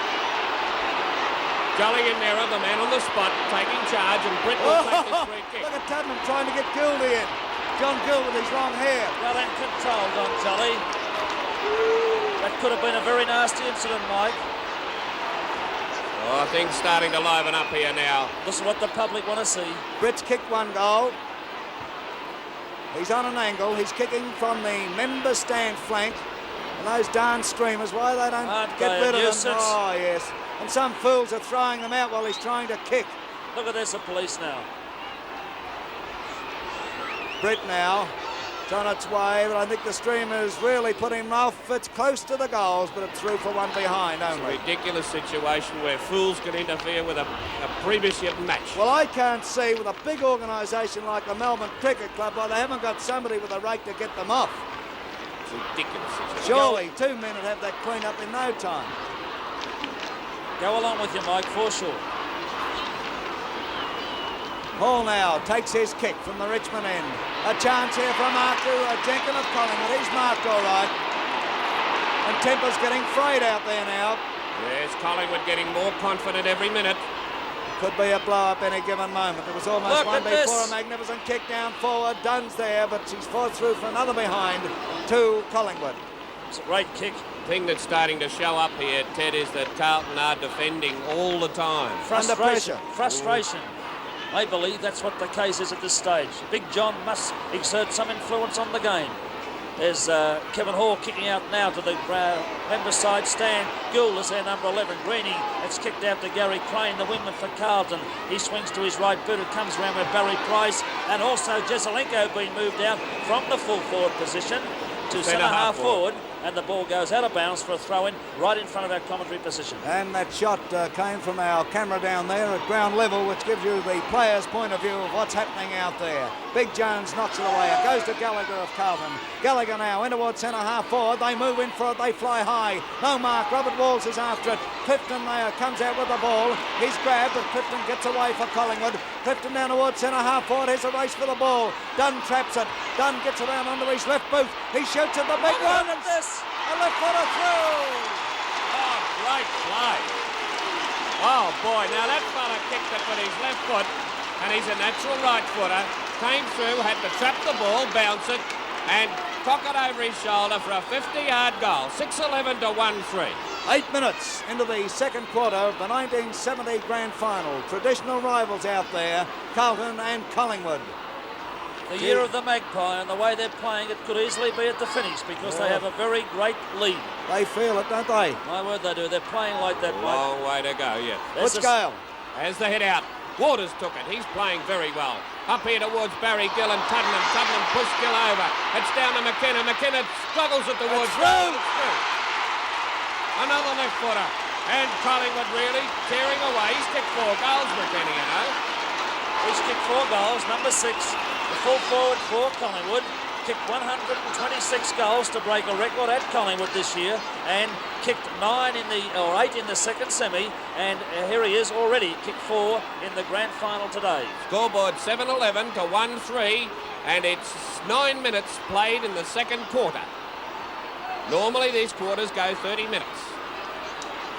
Jolly and Nera, the man on the spot, taking charge, and Britt will take this free kick. Look at Tuddenham trying to get Gildy in. John Gill with his long hair. Well in control, Don Jolly. That could have been a very nasty incident, Mike. Oh, things starting to liven up here now. This is what the public want to see. Britt's kicked 1 goal. He's on an angle. He's kicking from the member stand flank. And those darn streamers, why they don't get rid of them? Oh, yes. And some fools are throwing them out while he's trying to kick. Look at this, the police now. Britt now, it's on its way, but I think the streamers really put him off. It's close to the goals, but it's through for 1 behind only. It's a ridiculous situation where fools can interfere with a premiership match. Well, I can't see with a big organisation like the Melbourne Cricket Club why they haven't got somebody with a rake to get them off. It's a ridiculous situation. Surely 2 men would have that cleaned up in no time. Go along with you, Mike, for sure. Hall now takes his kick from the Richmond end. A chance here for Marku Jenkin of Collingwood. He's marked all right. And temper's getting frayed out there now. Yes, Collingwood getting more confident every minute. Could be a blow-up any given moment. It was almost one before this. a magnificent kick down forward. Dunn's there, but she's fought through for another behind to Collingwood. It's a great kick. The thing that's starting to show up here, Ted, is that Carlton are defending all the time. Under pressure. Frustration. I believe that's what the case is at this stage. Big John must exert some influence on the game. There's Kevin Hall kicking out now to the member side stand. Gould is there, number 11. Greeny, it's kicked out to Gary Crane, the wingman for Carlton. He swings to his right boot. It comes around with Barry Price. And also Jezelenko being moved out from the full forward position to centre-half forward. And the ball goes out of bounds for a throw-in right in front of our commentary position. And that shot came from our camera down there at ground level, which gives you the player's point of view of what's happening out there. Big Jones knocks it away. It goes to Gallagher of Carlton. Gallagher now in towards centre-half forward. They move in for it. They fly high. No mark. Robert Walls is after it. Clifton there comes out with the ball. He's grabbed, but Clifton gets away for Collingwood. Clifton down towards centre-half forward. Here's a race for the ball. Dunn traps it. Dunn gets around under his left boot. He shoots at the big one. Look at this. A left footer through. Oh, great play. Oh, boy. Now, that fella kicked it with his left foot, and he's a natural right footer. Came through, had to trap the ball, bounce it, and cock it over his shoulder for a 50-yard goal. 6-11 to 1-3. 8 minutes into the second quarter of the 1970 grand final. Traditional rivals out there, Carlton and Collingwood. The year of the Magpie, and the way they're playing, it could easily be at the finish because they have a very great lead. They feel it, don't they? My word, they do. They're playing like that, Mike. Long way to go, yeah. Let's go. As the head out, Waters took it. He's playing very well. Up here towards Barry Gill and Tuddenham. Tuddenham pushed Gill over. It's down to McKenna. McKenna struggles it towards through. Another left footer. And Collingwood really tearing away. He's kicked 4 goals, McKenna, you know. He's kicked 4 goals, number 6. The full forward for Collingwood kicked 126 goals to break a record at Collingwood this year, and kicked 8 in the second semi, and here he is already kicked 4 in the grand final today. Scoreboard 7-11 to 1-3, and it's 9 minutes played in the second quarter. Normally these quarters go 30 minutes.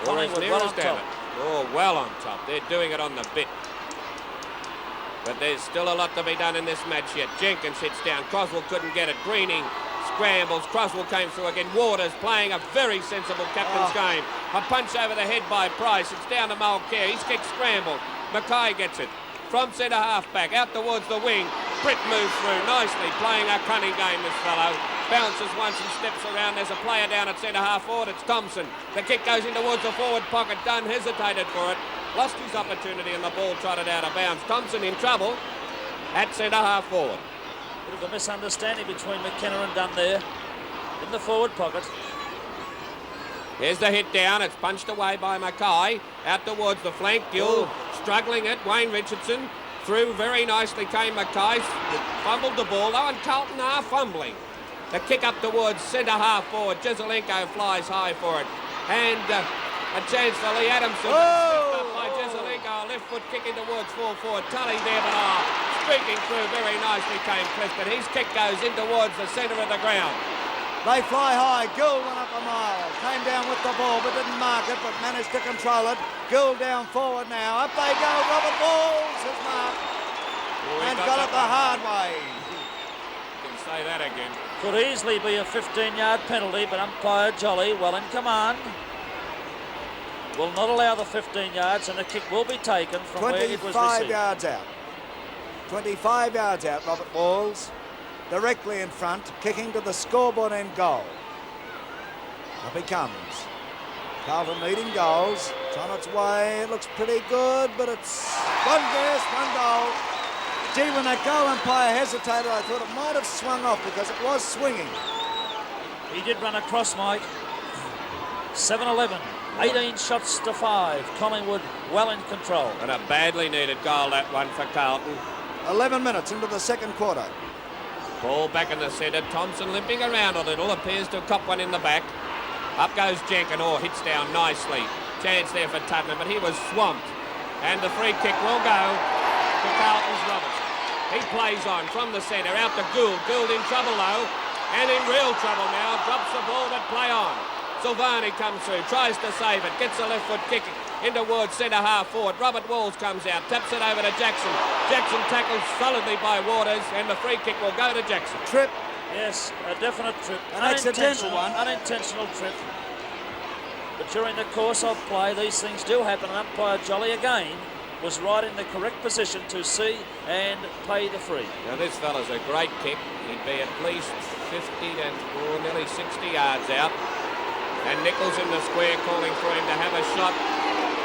Collingwood well on top. Oh, well on top. They're doing it on the bit. But there's still a lot to be done in this match yet. Jenkins hits down. Coswell couldn't get it. Greening scrambles. Croswell came through again. Waters playing a very sensible captain's game. A punch over the head by Price. It's down to Mulcair. His kick scrambled. Mackay gets it. From centre half back, out towards the wing. Britt moves through nicely, playing a cunning game, this fellow. Bounces once and steps around. There's a player down at centre half forward. It's Thompson. The kick goes in towards the forward pocket. Dunn hesitated for it. Lost his opportunity and the ball trotted out of bounds. Thompson in trouble at centre half forward. Bit of a misunderstanding between McKenna and Dunn there in the forward pocket. Here's the hit down. It's punched away by Mackay. Out towards the flank. Gill struggling it. Wayne Richardson through very nicely came Mackay. Fumbled the ball though, and Carlton are fumbling. The kick up towards centre half forward. Jezelenko flies high for it. And a chance for Lee Adamson. Up by Jezelenko. A left foot kick in towards full forward. Tully there, but streaking through very nicely came Clifton. His kick goes in towards the centre of the ground. They fly high. Gould went up a mile. Came down with the ball but didn't mark it, but managed to control it. Gould down forward now. Up they go. Robert Walls has marked. And got it the hard way. You can say that again. Could easily be a 15-yard penalty, but umpire Jolly, well in command, will not allow the 15 yards, and the kick will be taken from where it was received. 25 yards out. 25 yards out, Robert Walls. Directly in front, kicking to the scoreboard end goal. Up he comes. Carlton leading goals. It's on its way. It looks pretty good, but it's one guess, one goal. Gee, when that goal umpire hesitated, I thought it might have swung off because it was swinging. He did run across, Mike. 7-11. 18 shots to 5. Collingwood well in control. And a badly needed goal, that one for Carlton. 11 minutes into the second quarter. Ball back in the centre. Thompson limping around a little. Appears to have copped one in the back. Up goes Jenkin. Hits down nicely. Chance there for Tutman, but he was swamped. And the free kick will go to Carlton's Robertson. He plays on from the centre. Out to Gould. Gould in trouble though. And in real trouble now. Drops the ball but play on. Silvani comes through. Tries to save it. Gets a left foot kick in towards centre half forward. Robert Walls comes out. Taps it over to Jackson. Jackson tackled solidly by Waters. And the free kick will go to Jackson. Trip. Yes, a definite trip. An accidental one. Unintentional trip. But during the course of play, these things do happen. And umpire Jolly again was right in the correct position to see and pay the free. Now this fella's a great kick. He'd be at least 50 and nearly 60 yards out. And Nichols in the square calling for him to have a shot.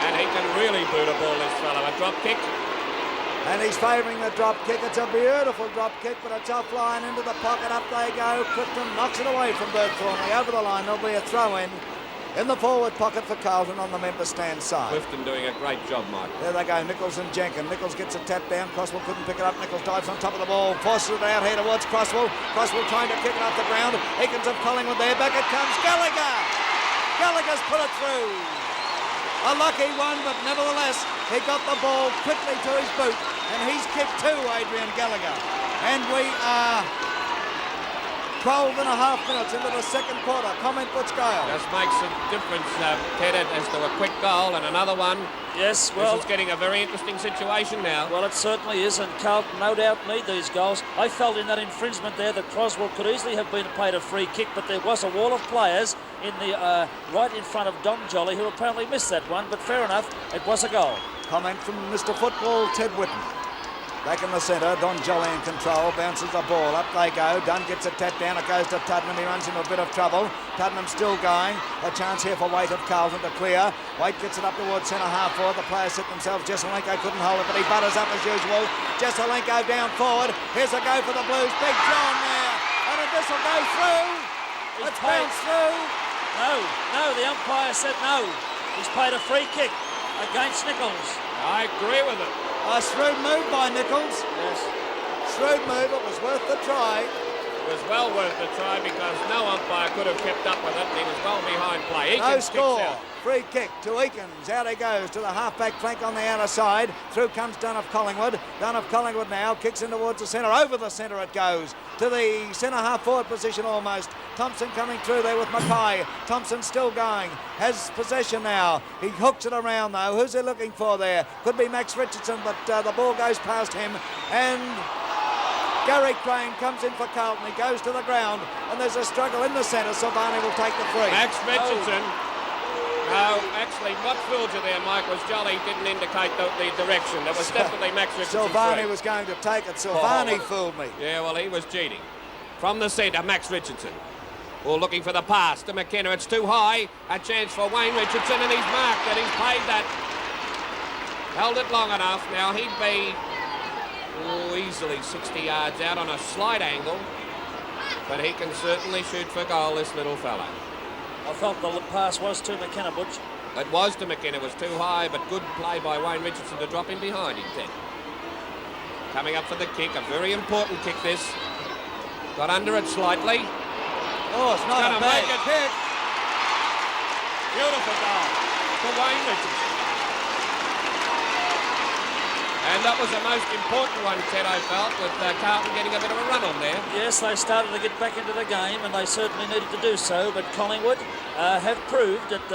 And he can really boot a ball, this fellow. A drop kick. And he's favouring the drop kick. It's a beautiful drop kick, but it's offline into the pocket. Up they go. Clifton knocks it away from Bert Thornley. Over the line, there'll be a throw-in in the forward pocket for Carlton on the member stand side. Clifton doing a great job, Mike. There they go, Nichols and Jenkins. Nichols gets a tap down. Croswell couldn't pick it up. Nichols dives on top of the ball. Forces it out here towards Croswell. Croswell trying to kick it off the ground. Eakins of Collingwood there. Back it comes. Gallagher. Gallagher's put it through. A lucky one, but nevertheless, he got the ball quickly to his boot. And he's kicked two, Adrian Gallagher. And we are 12 and a half minutes into the second quarter. Comment, Butch Gale. Just makes a difference, Ted, as to a quick goal and another one. Yes, well, this is getting a very interesting situation now. Well, it certainly is, and Carlton no doubt need these goals. I felt in that infringement there that Croswell could easily have been paid a free kick, but there was a wall of players in the right in front of Don Jolly, who apparently missed that one, but fair enough, it was a goal. Comment from Mr. Football, Ted Whitten. Back in the centre, Don Jolly in control, bounces the ball, up they go. Dunn gets a tap down, it goes to Tuddenham, he runs into a bit of trouble. Tuddenham still going, a chance here for Waite of Carlton to clear. Waite gets it up towards centre half forward, the players set themselves, Jezelenko couldn't hold it, but he butters up as usual. Jezelenko down forward, here's a go for the Blues, Big John there, and if this will go through, it's bounced through. No, the umpire said no. He's paid a free kick against Nichols. I agree with it. A shrewd move by Nichols. Yes. Shrewd move, it was worth the try. It was well worth the try because no umpire could have kept up with it, and he was well behind play. No score. Free kick to Eakins. Out he goes to the half-back flank on the outer side. Through comes Dunn of Collingwood. Dunn of Collingwood now kicks in towards the centre. Over the centre it goes. To the centre half-forward position almost. Thompson coming through there with Mackay. Thompson still going. Has possession now. He hooks it around though. Who's he looking for there? Could be Max Richardson, but the ball goes past him. And Gary Crane comes in for Carlton. He goes to the ground, and there's a struggle in the centre. Silvani will take the free. Max Richardson. No, actually, what fooled you there, Mike, was Jolly didn't indicate the direction. That was definitely Max Richardson. Silvani was going to take it. Silvani fooled me. Yeah, well, he was cheating. From the centre, Max Richardson. All looking for the pass to McKenna. It's too high. A chance for Wayne Richardson, and he's marked it. He's paid that. Held it long enough. Now he'd be easily 60 yards out on a slight angle, but he can certainly shoot for goal, this little fella. I felt the pass was to McKenna, Butch. It was to McKenna. It was too high, but good play by Wayne Richardson to drop in behind him, Ted. Coming up for the kick, a very important kick this. Got under it slightly. Oh, it's not a bad kick. Beautiful goal for Wayne Richardson. And that was the most important one, Ted, I felt, with Carlton getting a bit of a run on there. Yes, they started to get back into the game, and they certainly needed to do so, but Collingwood have proved that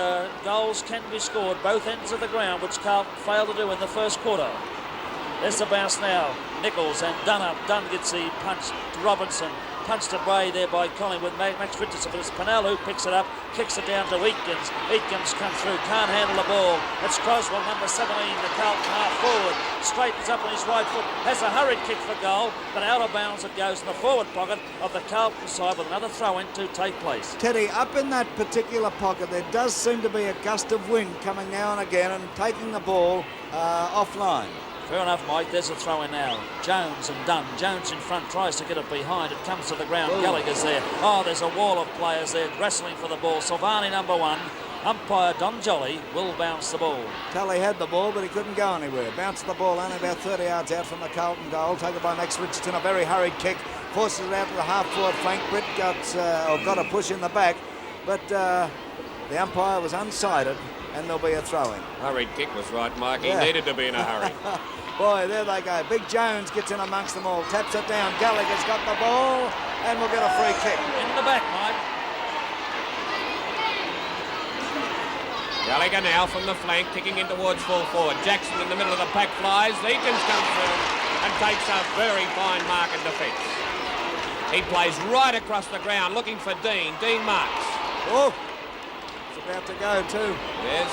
goals can be scored both ends of the ground, which Carlton failed to do in the first quarter. There's the bounce now. Nichols and Dunn up. Dunn gets the punch to Robinson. Punched away there by Collingwood. Max Richardson, but it's Pennell who picks it up, kicks it down to Eakins. Eakins comes through, can't handle the ball. It's Croswell, number 17, the Carlton half forward. Straightens up on his right foot, has a hurried kick for goal, but out of bounds it goes in the forward pocket of the Carlton side with another throw-in to take place. Teddy, up in that particular pocket, there does seem to be a gust of wind coming now and again and taking the ball offline. Fair enough, Mike. There's a throw in now. Jones and Dunn. Jones in front, tries to get it behind. It comes to the ground. Ooh. Gallagher's there. Oh, there's a wall of players there wrestling for the ball. Silvani, number 1. Umpire Don Jolly will bounce the ball. Tully had the ball, but he couldn't go anywhere. Bounced the ball only about 30 yards out from the Carlton goal. Taken by Max Richardson. A very hurried kick. Forces it out to the half-forward flank. Britt got a push in the back, but the umpire was unsighted, and there'll be a throw-in. Hurried kick was right, Mike. He needed to be in a hurry. Boy, there they go. Big Jones gets in amongst them all. Taps it down. Gallagher's got the ball, and we'll get a free kick. In the back, Mike. Gallagher now from the flank, kicking in towards full forward. Jackson in the middle of the pack flies. Eakins comes through and takes a very fine mark in defence. He plays right across the ground, looking for Dean. Dean marks. Oh, it's about to go too. Yes.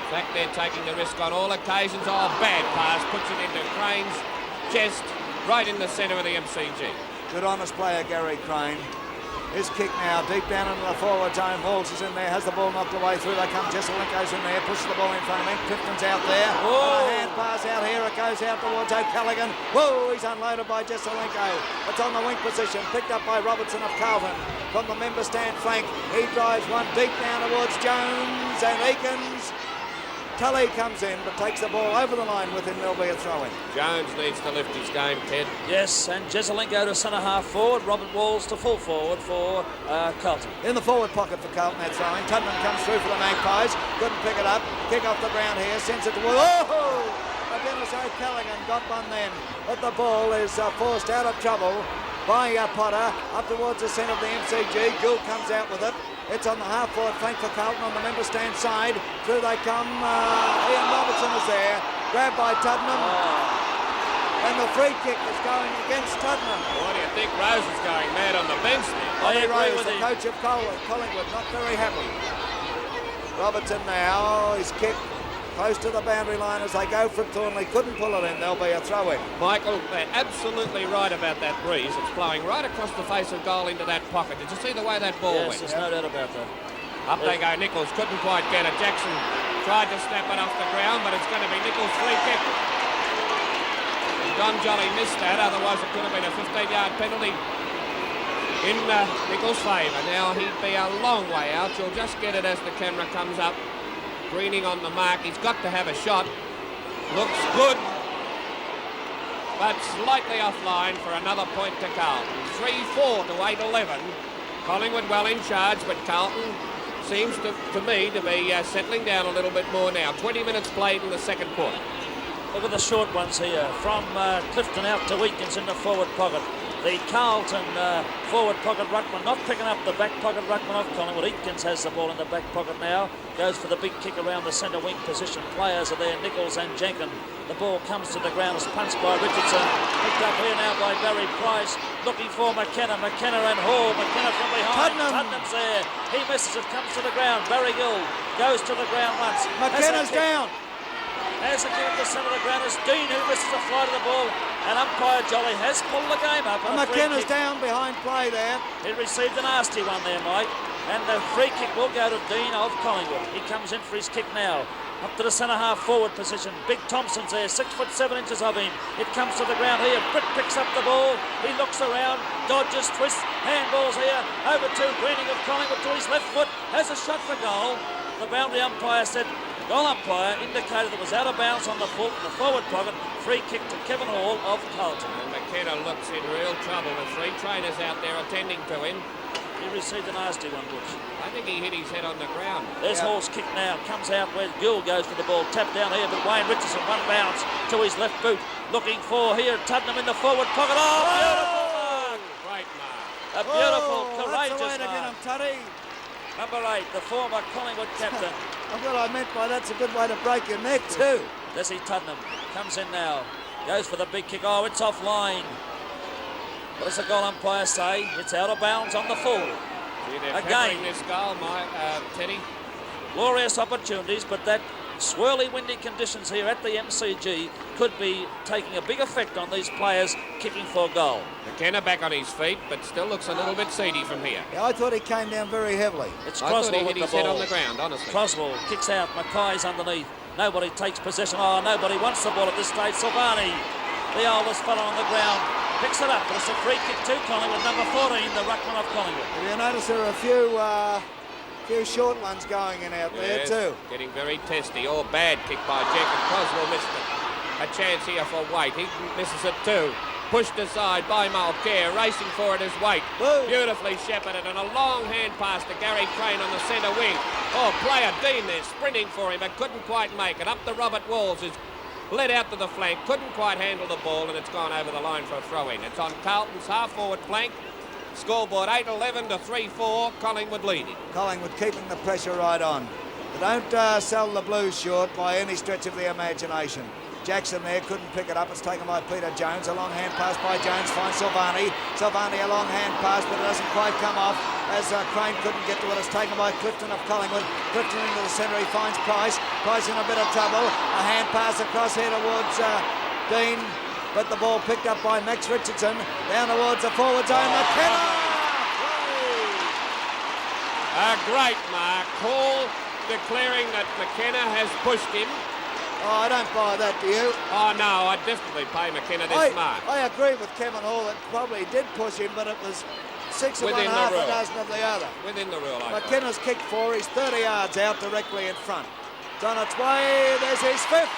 In fact, they're taking the risk on all occasions. Oh, bad pass. Puts it into Crane's chest, right in the centre of the MCG. Good honest player, Gary Crane. His kick now, deep down into the forward zone. Walls is in there, has the ball knocked away through. They come, Jesselinko's in there, pushes the ball in front of him. Clifton's out there. Whoa. A hand pass out here. It goes out towards O'Callaghan. Whoa, he's unloaded by Jesselinko. It's on the wing position, picked up by Robertson of Carlton. From the member stand flank, he drives one deep down towards Jones and Eakins. Tully comes in, but takes the ball over the line with him. There'll be a throw-in. Jones needs to lift his game, Ted. Yes, and Jesselinko to centre half forward. Robert Walls to full forward for Carlton. In the forward pocket for Carlton, that throw-in. Tudman comes through for the Magpies. Couldn't pick it up. Kick off the ground here. Sends it towards... Oh! Dennis O'Callaghan got one then. But the ball is forced out of trouble by Potter. Up towards the centre of the MCG. Gould comes out with it. It's on the half-forward flank for Carlton on the member stand side. Through they come. Ian Robertson is there. Grabbed by Tudman. And the free kick is going against Tudman. What do you think? Rose is going mad on the bench there. Ollie Rose, the coach of Collingwood, not very happy. Robertson now, his kick close to the boundary line as they go for it. Thornley couldn't pull it in. There'll be a throw-in. Michael, they're absolutely right about that breeze. It's blowing right across the face of goal into that pocket. Did you see the way that ball went? Yes, there's no doubt about that. Up they go. Nichols couldn't quite get it. Jackson tried to snap it off the ground, but it's going to be Nichols' free kick. And Don Jolly missed that, otherwise it could have been a 15-yard penalty in Nichols' favour. Now he'd be a long way out. You'll just get it as the camera comes up. Greening on the mark. He's got to have a shot. Looks good, but slightly offline for another point to Carlton. 3-4 to 8-11. Collingwood well in charge, but Carlton seems to me to be settling down a little bit more now. 20 minutes played in the second quarter. Look at the short ones here. From Clifton out to Eakins in the forward pocket. The Carlton forward pocket ruckman not picking up the back pocket ruckman of Collingwood. Eakins has the ball in the back pocket now. Goes for the big kick around the centre wing position. Players are there, Nichols and Jenkins. The ball comes to the ground. It's punched by Richardson. Picked up here now by Barry Price. Looking for McKenna. McKenna and Hall. McKenna from behind. Tuddenham's there. He misses it. Comes to the ground. Barry Gill goes to the ground once. McKenna's down. As a kick at the centre of the ground is Dean, who misses a flight of the ball, and umpire Jolly has pulled the game up. And McKenna's down behind play there. He received a nasty one there, Mike, and the free kick will go to Dean of Collingwood. He comes in for his kick now. Up to the centre half forward position. Big Thompson's there, 6 foot 7 inches of him. It comes to the ground here. Britt picks up the ball. He looks around, dodges, twists, handballs here. Over to Greening of Collingwood to his left foot. Has a shot for goal. The boundary umpire said, goal umpire indicated it was out of bounds on the forward pocket. Free kick to Kevin Hall of Carlton. And McKenna looks in real trouble with 3 trainers out there attending to him. He received a nasty one, Butch. I think he hit his head on the ground. There's Hall's kick now. Comes out where Gill goes for the ball. Tapped down here, but Wayne Richardson one bounce to his left boot. Looking for here, Tuddenham in the forward pocket. Oh, beautiful mark! Great mark. A beautiful, That's courageous the way to get him, mark. Tuddy. Number 8, the former Collingwood captain. What I meant by that's a good way to break your neck too. Desi Tuddenham comes in now. Goes for the big kick. Oh, it's offline. What does the goal umpire say? It's out of bounds on the full. See, they're Again. peppering this goal, Teddy. Glorious opportunities, but that swirly, windy conditions here at the MCG could be taking a big effect on these players kicking for goal. McKenna back on his feet, but still looks a little bit seedy from here. Yeah, I thought he came down very heavily. It's I thought he Croswell hit with his the head ball. on the ground, honestly. Croswell kicks out. Mackay's underneath. Nobody takes possession. Oh, nobody wants the ball at this stage. Silvani, the oldest fellow on the ground, picks it up. But it's a free kick to Collingwood. Number 14, the ruckman of Collingwood. If you notice, there are a few short ones going in out there Yes, too. getting very testy. Oh, bad kick by Jenkins. Croswell missed it. A chance here for Waite. He misses it too. Pushed aside by Mulcair. Racing for it is Waite. Whoa. Beautifully shepherded and a long hand pass to Gary Crane on the centre wing. Oh, player Dean there sprinting for him but couldn't quite make it. Up to Robert Walls who's led out to the flank. Couldn't quite handle the ball and it's gone over the line for a throw-in. It's on Carlton's half-forward flank. Scoreboard 8-11 to 3-4. Collingwood leading. Collingwood keeping the pressure right on. They don't sell the Blues short by any stretch of the imagination. Jackson there couldn't pick it up. It's taken by Peter Jones. A long hand pass by Jones finds Silvani. Silvani a long hand pass, but it doesn't quite come off as Crane couldn't get to it. It's taken by Clifton of Collingwood. Clifton into the centre. He finds Price. Price in a bit of trouble. A hand pass across here towards Dean, but the ball picked up by Max Richardson. Down towards the forward zone. McKenna! A great mark. Hall declaring that McKenna has pushed him. Oh, I don't buy that, do you? Oh, no, I'd definitely pay McKenna this mark. I agree with Kevin Hall. It probably did push him, but it was 6 of one, Within the half rule. a dozen of the other. Within the rule, I thought. McKenna's kicked 4. He's 30 yards out directly in front. It's on its way. There's his 5th.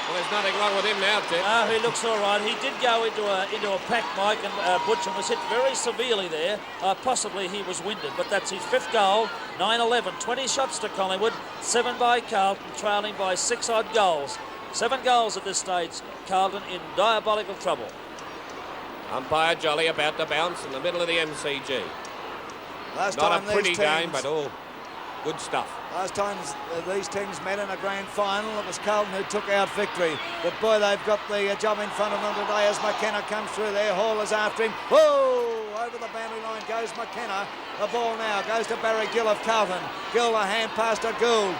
Well, there's nothing wrong with him now, Ted. Oh, he looks all right. He did go into a pack, Mike, and Butch was hit very severely there. Possibly he was winded, but that's his 5th goal. 9-11, 20 shots to Collingwood, 7 by Carlton, trailing by 6 odd goals. 7 goals at this stage. Carlton in diabolical trouble. Umpire Jolly about to bounce in the middle of the MCG. Last Not time a pretty these game, teams, but all good stuff. Last time these teams met in a grand final, it was Carlton who took out victory. But boy, they've got the job in front of them today as McKenna comes through there. Hall is after him. Whoa! Over the boundary line goes McKenna. The ball now goes to Barry Gill of Carlton. Gill, a hand pass to Gould.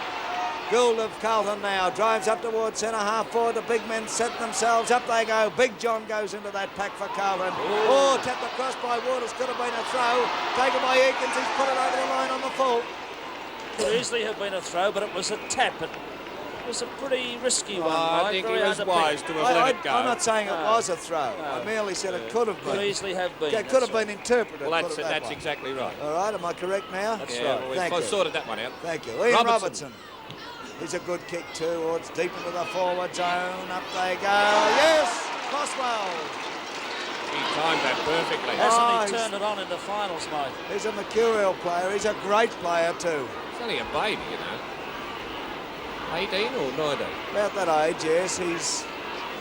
Gould of Carlton now drives up towards centre half forward. The big men set themselves up. They go. Big John goes into that pack for Carlton. Oh, tapped across by Waters. Could have been a throw. Taken by Eakins. He's put it over the line on the full. Could easily have been a throw, but it was a tap. It was a pretty risky one. I think he was wise to have let it go. I'm not saying it was a throw. I merely said it could have been. Could easily have been. It could have been interpreted. Well, that's exactly right. All right, am I correct now? That's Yeah, right. well, Thank we've you. sorted that one out. Thank you. Ian Robertson. He's a good kick too. Oh, it's deep into the forward zone. Up they go. Yes! Croswell. He timed that perfectly. Hasn't he turned it on in the finals, mate? He's a mercurial player. He's a great player too. He's only a baby, you know. 18 or 19? About that age, yes. He's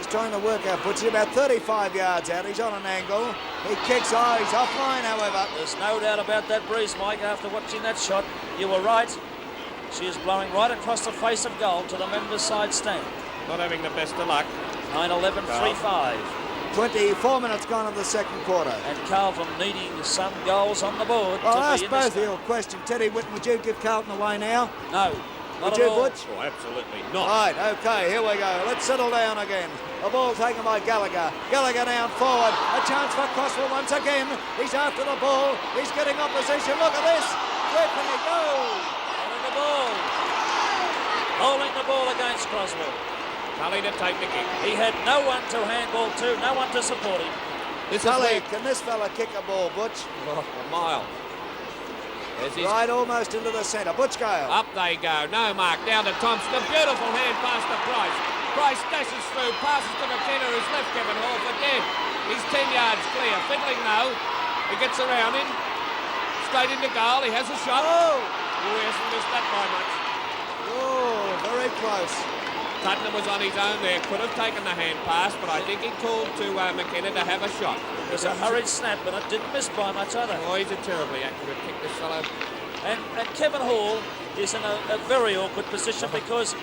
He's trying to work out, puts it about 35 yards out. He's on an angle. He kicks, he's offline, however. There's no doubt about that breeze, Mike, after watching that shot. You were right. She is blowing right across the face of goal to the members' side stand. Not having the best of luck. 9-11, 3-5. 24 minutes gone of the second quarter. And Carlton needing some goals on the board. Well, to I'll ask be in this both of you a question. Teddy Whitten, would you give Carlton away now? No, Would not you, at all. Butch? Oh, absolutely not. Right, okay, here we go. Let's settle down again. The ball taken by Gallagher. Gallagher down forward. A chance for Crosswell once again. He's after the ball. He's getting opposition. Look at this. Where can he go? Holding the ball. Holding the ball against Croswell. Tully to take the kick. He had no one to handball to, no one to support him. Tully, can this fella kick a ball, Butch? Oh, a mile. There's his Right almost into the centre. Butch Gale. Up they go. No mark. Down to Thompson. A beautiful hand pass to Price. Price dashes through. Passes to McKenna, who's left Kevin Hall for dead. He's 10 yards clear. Fiddling though. He gets around him. Straight into goal. He has a shot. Oh! He hasn't missed that by much. Oh, very close. Putnam was on his own there. Could have taken the hand pass, but I think he called to McKenna to have a shot. It was a hurried snap, but it didn't miss by much either. Oh, he's a terribly accurate kick, this fellow. And Kevin Hall is in a very awkward position because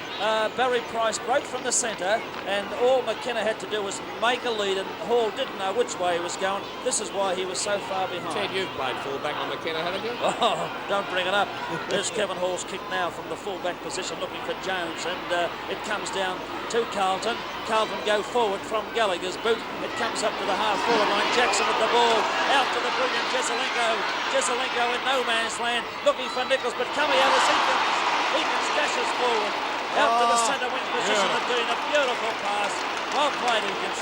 Barry Price broke from the centre and all McKenna had to do was make a lead and Hall didn't know which way he was going. This is why he was so far behind. Ted, you've played fullback on McKenna, haven't you? Oh, don't bring it up. There's Kevin Hall's kick now from the fullback position looking for Jones and it comes down to Carlton. Carlton go forward from Gallagher's boot. It comes up to the half-forward line. Jackson with the ball. Out to the brilliant Jesselenko. Jesselenko in no man's land. Looking for Nichols, but coming out is Eakins. Eakins dashes forward. Out to the centre wing position and doing a beautiful pass. Well played, Eakins.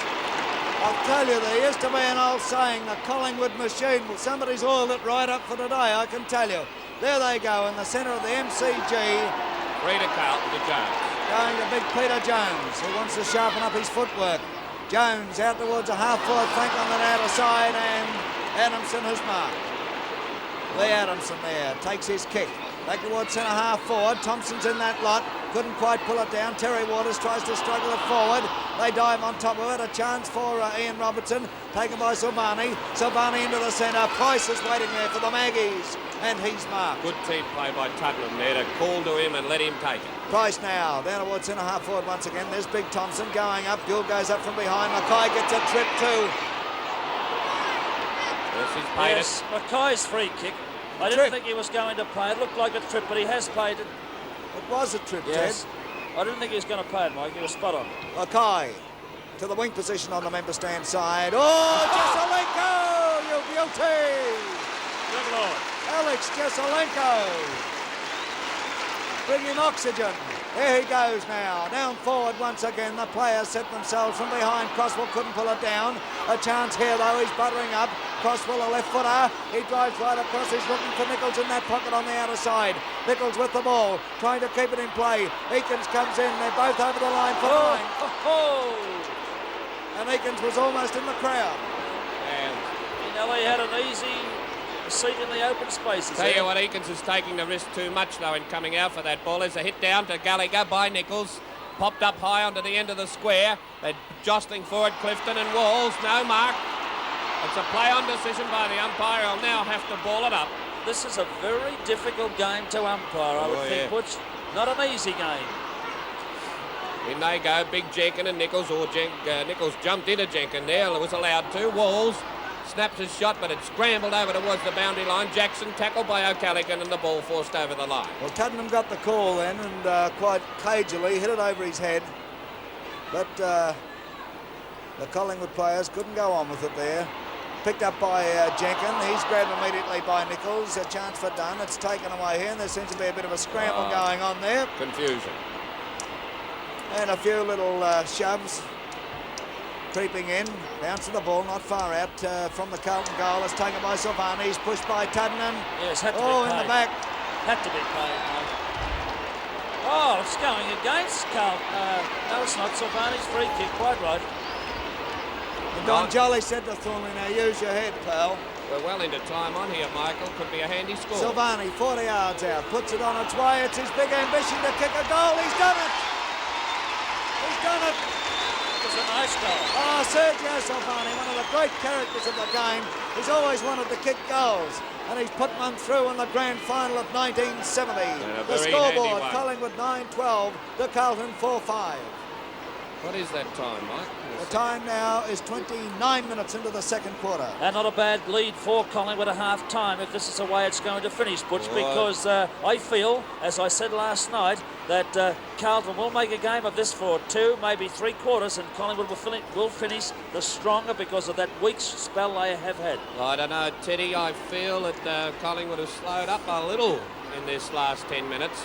I'll tell you, there used to be an old saying, the Collingwood machine. Well, somebody's oiled it right up for today, I can tell you. There they go in the centre of the MCG. Free to Carlton to Jones. Going to big Peter Jones, who wants to sharpen up his footwork. Jones out towards a half-forward flank on the outer side, and Adamson has marked. Lee Adamson there takes his kick. Back towards centre half forward. Thompson's in that lot. Couldn't quite pull it down. Terry Waters tries to struggle it forward. They dive on top of it. A chance for Ian Robertson. Taken by Silvani. Silvani into the centre. Price is waiting there for the Maggies. And he's marked. Good team play by Tuddenham there to call to him and let him take it. Price now down towards centre half forward once again. There's Big Thompson going up. Gill goes up from behind. Mackay gets a trip too. Yes, Mackay's free kick. I didn't think he was going to play. It looked like a trip, but he has played it. It was a trip, yes. Ted. I didn't think he was going to play it, Mike. He was spot on. Mackay to the wing position on the member stand side. Oh, Jesselenko, you beauty! Good Lord. Alex Jesselenko. Bringing oxygen. There he goes now. Down forward once again. The players set themselves from behind. Crosswell couldn't pull it down. A chance here though. He's buttering up. Crosswell, a left footer. He drives right across. He's looking for Nichols in that pocket on the outer side. Nichols with the ball, trying to keep it in play. Eakins comes in. They're both over the line for line. And Eakins was almost in the crowd. And you know, he had an easy seat in the open spaces. Tell you what, Eakins is taking the risk too much though in coming out for that ball. There's a hit down to Gallagher by Nichols. Popped up high onto the end of the square. They're jostling forward, Clifton and Walls. No mark. It's a play-on decision by the umpire. He'll now have to ball it up. This is a very difficult game to umpire, I would think, Butch. Not an easy game. In they go, Big Jenkin and Nichols. Nichols jumped into Jenkin there. It was allowed to. Walls snaps his shot, but it scrambled over towards the boundary line. Jackson tackled by O'Callaghan and the ball forced over the line. Well, Tuddenham got the call then and quite cagily hit it over his head. But the Collingwood players couldn't go on with it there. Picked up by Jenkin. He's grabbed immediately by Nichols. A chance for Dunn. It's taken away here and there seems to be a bit of a scramble going on there. Confusion. And a few little shoves creeping in. Bouncing the ball not far out from the Carlton goal. It's taken by Silvani. He's pushed by Tuddenham. Yes, had to be paid. In the back. Had to be paid, mate. Oh, it's going against Carlton. No, it's not. Silvani's free kick. Quite right. And Don Jolly said to Thornley, now use your head, pal. We're well into time on here, Michael. Could be a handy score. Silvani, 40 yards out, puts it on its way. It's his big ambition to kick a goal. He's done it. He's done it. was a nice goal. Oh, Sergio Silvani, one of the great characters of the game. He's always wanted to kick goals, and he's put one through in the grand final of 1970. The scoreboard, Collingwood 9-12 to Carlton 4-5. What is that time, Mike? The time now is 29 minutes into the second quarter. And not a bad lead for Collingwood at half time if this is the way it's going to finish, Butch, because I feel, as I said last night, that Carlton will make a game of this for 2, maybe 3 quarters, and Collingwood will finish the stronger because of that weak spell they have had. I don't know, Teddy. I feel that Collingwood have slowed up a little in this last 10 minutes.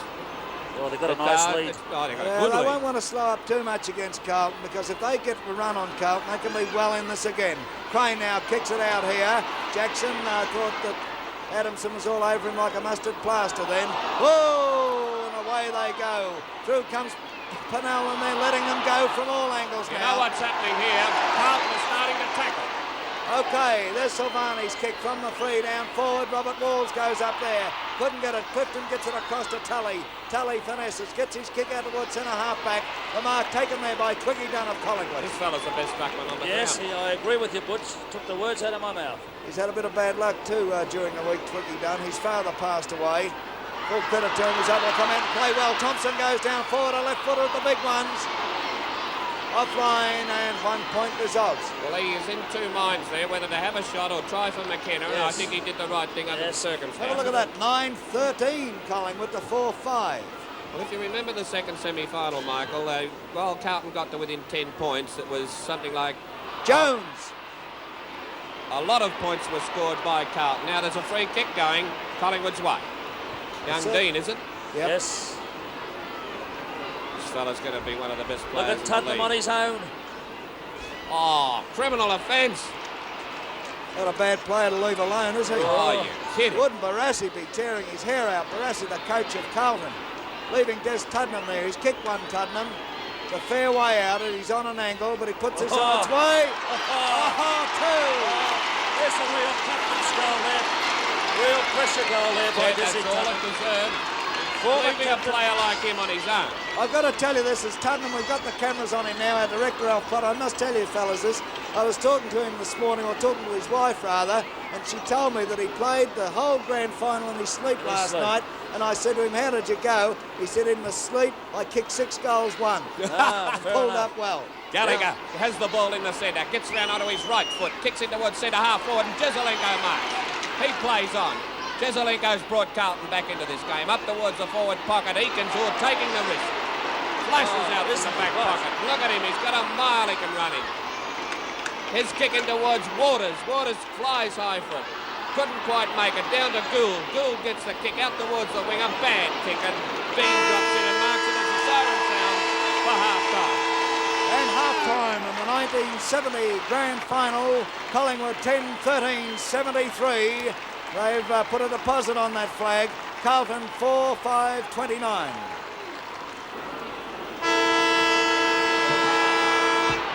Well, they've got a nice lead. They won't want to slow up too much against Carlton, because if they get the run on Carlton, they can be well in this again. Crane now kicks it out here. Jackson thought that Adamson was all over him like a mustard plaster then. Whoa! And away they go. Through comes Pennell, and they're letting them go from all angles now. You know what's happening here? Carlton is starting to tackle. Okay, there's Silvani's kick from the free down forward. Robert Walls goes up there. Couldn't get it. Clifton gets it across to Tully. Tully finesses, gets his kick out towards centre half back. The mark taken there by Twiggy Dunn of Collingwood. This fella's the best backman on the ground. Yes, I agree with you, Butch. Took the words out of my mouth. He's had a bit of bad luck too during the week, Twiggy Dunn. His father passed away. Full credit to him. He's able to come out and play well. Thompson goes down forward, a left footer at the big ones. Offline, and 1 point results. Well, he is in two minds there, whether to have a shot or try for McKenna. Yes. And I think he did the right thing under the circumstances. Have a look at that. 9-13 Collingwood to 4-5. Well, if you remember the second semi-final, Michael, well, Carlton got to within 10 points. It was something like... Jones. A lot of points were scored by Carlton. Now there's a free kick going Collingwood's way. Young Dean, is it? Yep. Yes. This fella's going to be one of the best Look players. at Tottenham on his own. Oh, criminal offence. Not a bad player to leave alone, is he? Oh, you kidding. Wouldn't Barassi be tearing his hair out? Barassi, the coach of Carlton, leaving Des Tuddenham there. He's kicked one, Tuddenham. It's a fair way out, and he's on an angle, but he puts this on its way. Two. There's a real captain's goal there. Real pressure goal there by Des That's all it Tuddenham. deserved. Leaving a player like him on his own. I've got to tell you this, is Tuddenham. We've got the cameras on him now, our director, Alf Potter. I must tell you, fellas, this. I was talking to him this morning, or talking to his wife, rather, and she told me that he played the whole grand final in his sleep last night. And I said to him, how did you go? He said, in the sleep, I kicked 6 goals, 1. Pulled up well. Gallagher has the ball in the centre, gets round onto his right foot, kicks it towards centre half forward, and Jesaulenko marks. He plays on. Jesaulenko's brought Carlton back into this game, up towards the forward pocket. Eakins, who are taking the risk, flashes out in the back pocket. Look at him, he's got a mile he can run in. His kick in towards Waters. Waters flies high for it. Couldn't quite make it. Down to Gould. Gould gets the kick out towards the wing. A bad kick, and Dean drops in and marks it as a siren sound for half-time. And half-time in the 1970 grand final, Collingwood 10-13, 73. They've put a deposit on that flag. Carlton 4-5-29.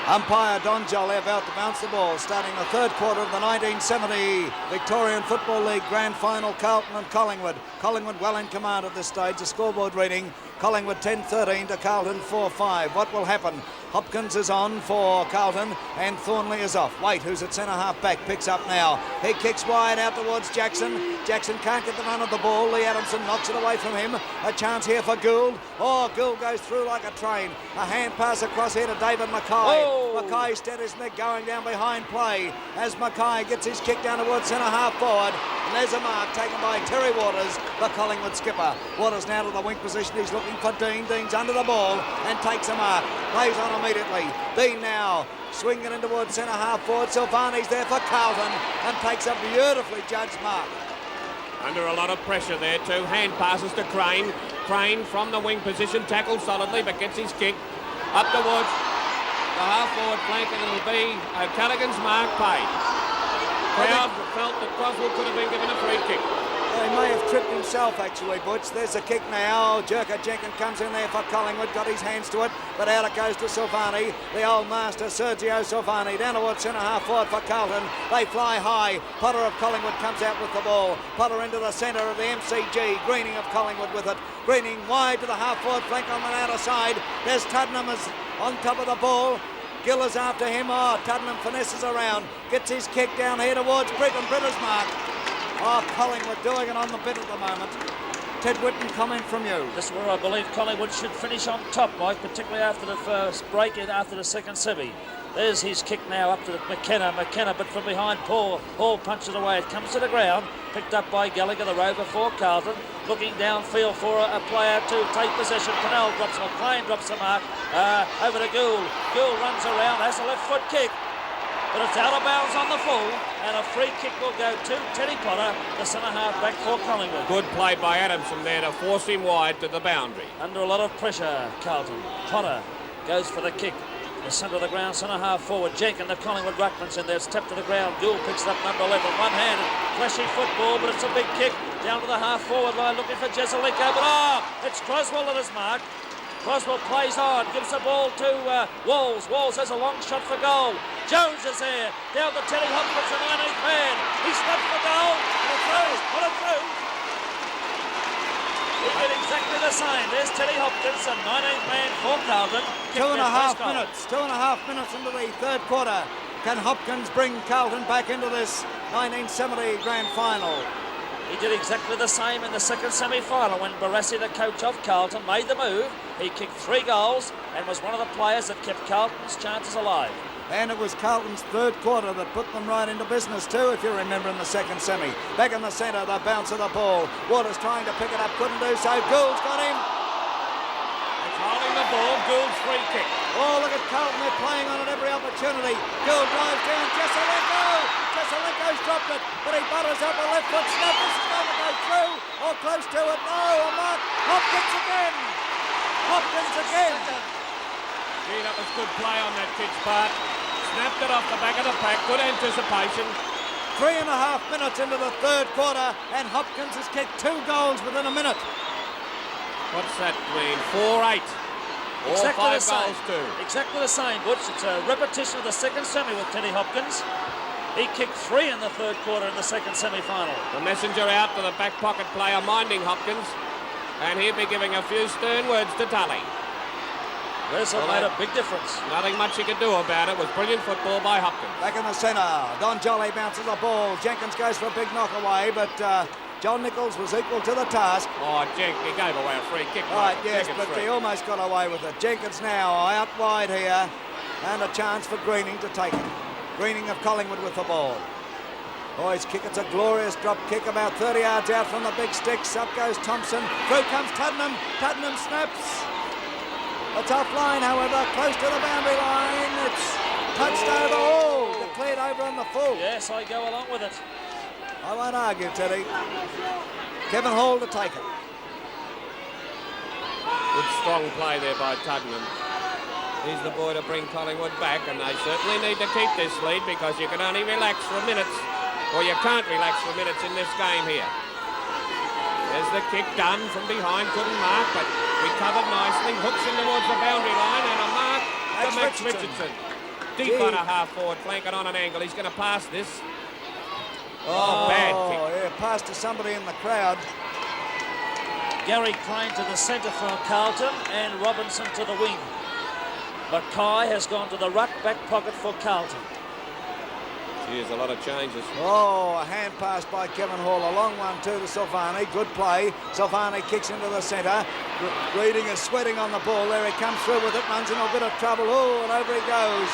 Umpire Don Jolly about to bounce the ball, starting the third quarter of the 1970 Victorian Football League Grand Final, Carlton and Collingwood. Collingwood well in command at this stage. The scoreboard reading, Collingwood 10-13 to Carlton 4-5. What will happen? Hopkins is on for Carlton and Thornley is off. Waite, who's at centre half back, picks up now. He kicks wide out towards Jackson. Jackson can't get the run of the ball. Lee Adamson knocks it away from him. A chance here for Gould. Oh, Gould goes through like a train. A hand pass across here to David Mackay. Oh. Mackay steadies his neck going down behind play as Mackay gets his kick down towards centre half forward. And there's a mark taken by Terry Waters, the Collingwood skipper. Waters now to the wing position. He's looking for Dean. Dean's under the ball and takes a mark. Plays on immediately. Dean now swinging it in towards centre half forward. Silvani's there for Carlton and takes a beautifully judged mark. Under a lot of pressure there too. Hand passes to Crane. Crane from the wing position, tackles solidly but gets his kick up towards the half forward flank, and it'll be Callaghan's mark paid. Crowd felt that Croswell could have been given a free kick. He may have tripped himself actually, Butch. There's a kick now. Jerker Jenkins comes in there for Collingwood, got his hands to it, but out it goes to Silvani. The old master, Sergio Silvani, down towards centre half forward for Carlton. They fly high. Potter of Collingwood comes out with the ball. Potter into the centre of the MCG. Greening of Collingwood with it. Greening wide to the half forward flank on the outer side. There's Tuddenham is on top of the ball. Gill is after him. Oh, Tuddenham finesses around. Gets his kick down here towards Britain. Brita's mark. Oh, Collingwood doing it on the bit at the moment. Ted Whitten, comment from you. This is where I believe Collingwood should finish on top, Mike, particularly after the first break and after the second semi. There's his kick now up to McKenna, but from behind Paul. Paul punches away. It comes to the ground, picked up by Gallagher, the rover for Carlton. Looking downfield for a player to take possession. Pennell drops, McLean drops the mark. Over to Gould. Gould runs around, has a left foot kick. But it's out of bounds on the full, and a free kick will go to Teddy Potter, the centre-half back for Collingwood. Good play by Adamson there to force him wide to the boundary. Under a lot of pressure, Carlton. Potter goes for the kick. The centre of the ground, centre-half forward. Jenkins, the Collingwood ruckman's in there. Step to the ground. Gould picks up number 11. One-handed. Flashy football, but it's a big kick. Down to the half-forward line, looking for Jesalico. But, it's Croswell that is marked. Croswell plays on, gives the ball to Walls. Walls has a long shot for goal. Jones is there, down to Teddy Hopkins, the 19th man. He steps for goal, and it throws, put it through. He did exactly the same. There's Teddy Hopkins, the 19th man for Carlton. 2.5 minutes into the third quarter. Can Hopkins bring Carlton back into this 1970 grand final? He did exactly the same in the second semi-final when Barassi, the coach of Carlton, made the move. He kicked 3 goals and was one of the players that kept Carlton's chances alive. And it was Carlton's third quarter that put them right into business too, if you remember, in the second semi. Back in the centre, the bounce of the ball. Waters trying to pick it up, couldn't do so. Gould's got him. It's holding the ball, Gould's free kick. Oh, look at Carlton, they're playing on it every opportunity. Gould drives down, Jesalico's dropped it, but he butters up a left foot snap. This is going to go through, or close to it. No, a mark. Hopkins again. Gee, that was good play on that kid's part. Snapped it off the back of the pack, good anticipation. 3.5 minutes into the third quarter, and Hopkins has kicked 2 goals within a minute. What's that mean? 4-8. Exactly the 5 same. goals too. Exactly the same, Butch. It's a repetition of the second semi with Teddy Hopkins. He kicked 3 in the third quarter in the second semi-final. The messenger out to the back pocket player, minding Hopkins. And he'll be giving a few stern words to Tully. Wrestle made a big difference. Nothing much he could do about it. It was brilliant football by Hopkins. Back in the centre, Don Jolly bounces the ball. Jenkins goes for a big knock away, but John Nichols was equal to the task. Oh, he gave away a free kick. Right, yes, Jenkins but free. he almost got away with it. Jenkins now out wide here, and a chance for Greening to take it. Greening of Collingwood with the ball. Oh, his kick, it's a glorious drop kick about 30 yards out from the big sticks. Up goes Thompson. Through comes Tuddenham. Tuddenham snaps. It's offline, however, close to the boundary line. It's touched over. Oh, declared over on the full. Yes, I go along with it. I won't argue, Teddy. Kevin Hall to take it. Good strong play there by Tuddenham. He's the boy to bring Collingwood back, and they certainly need to keep this lead because you can only relax for minutes, or you can't relax for minutes in this game here. There's the kick done from behind, couldn't mark, but recovered nicely, hooks in towards the boundary line, and a mark to Max Richardson. Deep on a half-forward flank and on an angle. He's going to pass this. Oh, bad kick. Yeah, pass to somebody in the crowd. Gary Crane to the centre for Carlton and Robinson to the wing. Mackay has gone to the ruck back pocket for Carlton. Here's a lot of changes. Oh, a hand pass by Kevin Hall. A long one too to Silvani. Good play. Silvani kicks into the centre. Reading is sweating on the ball. There he comes through with it. Runs in a bit of trouble. Oh, and over he goes.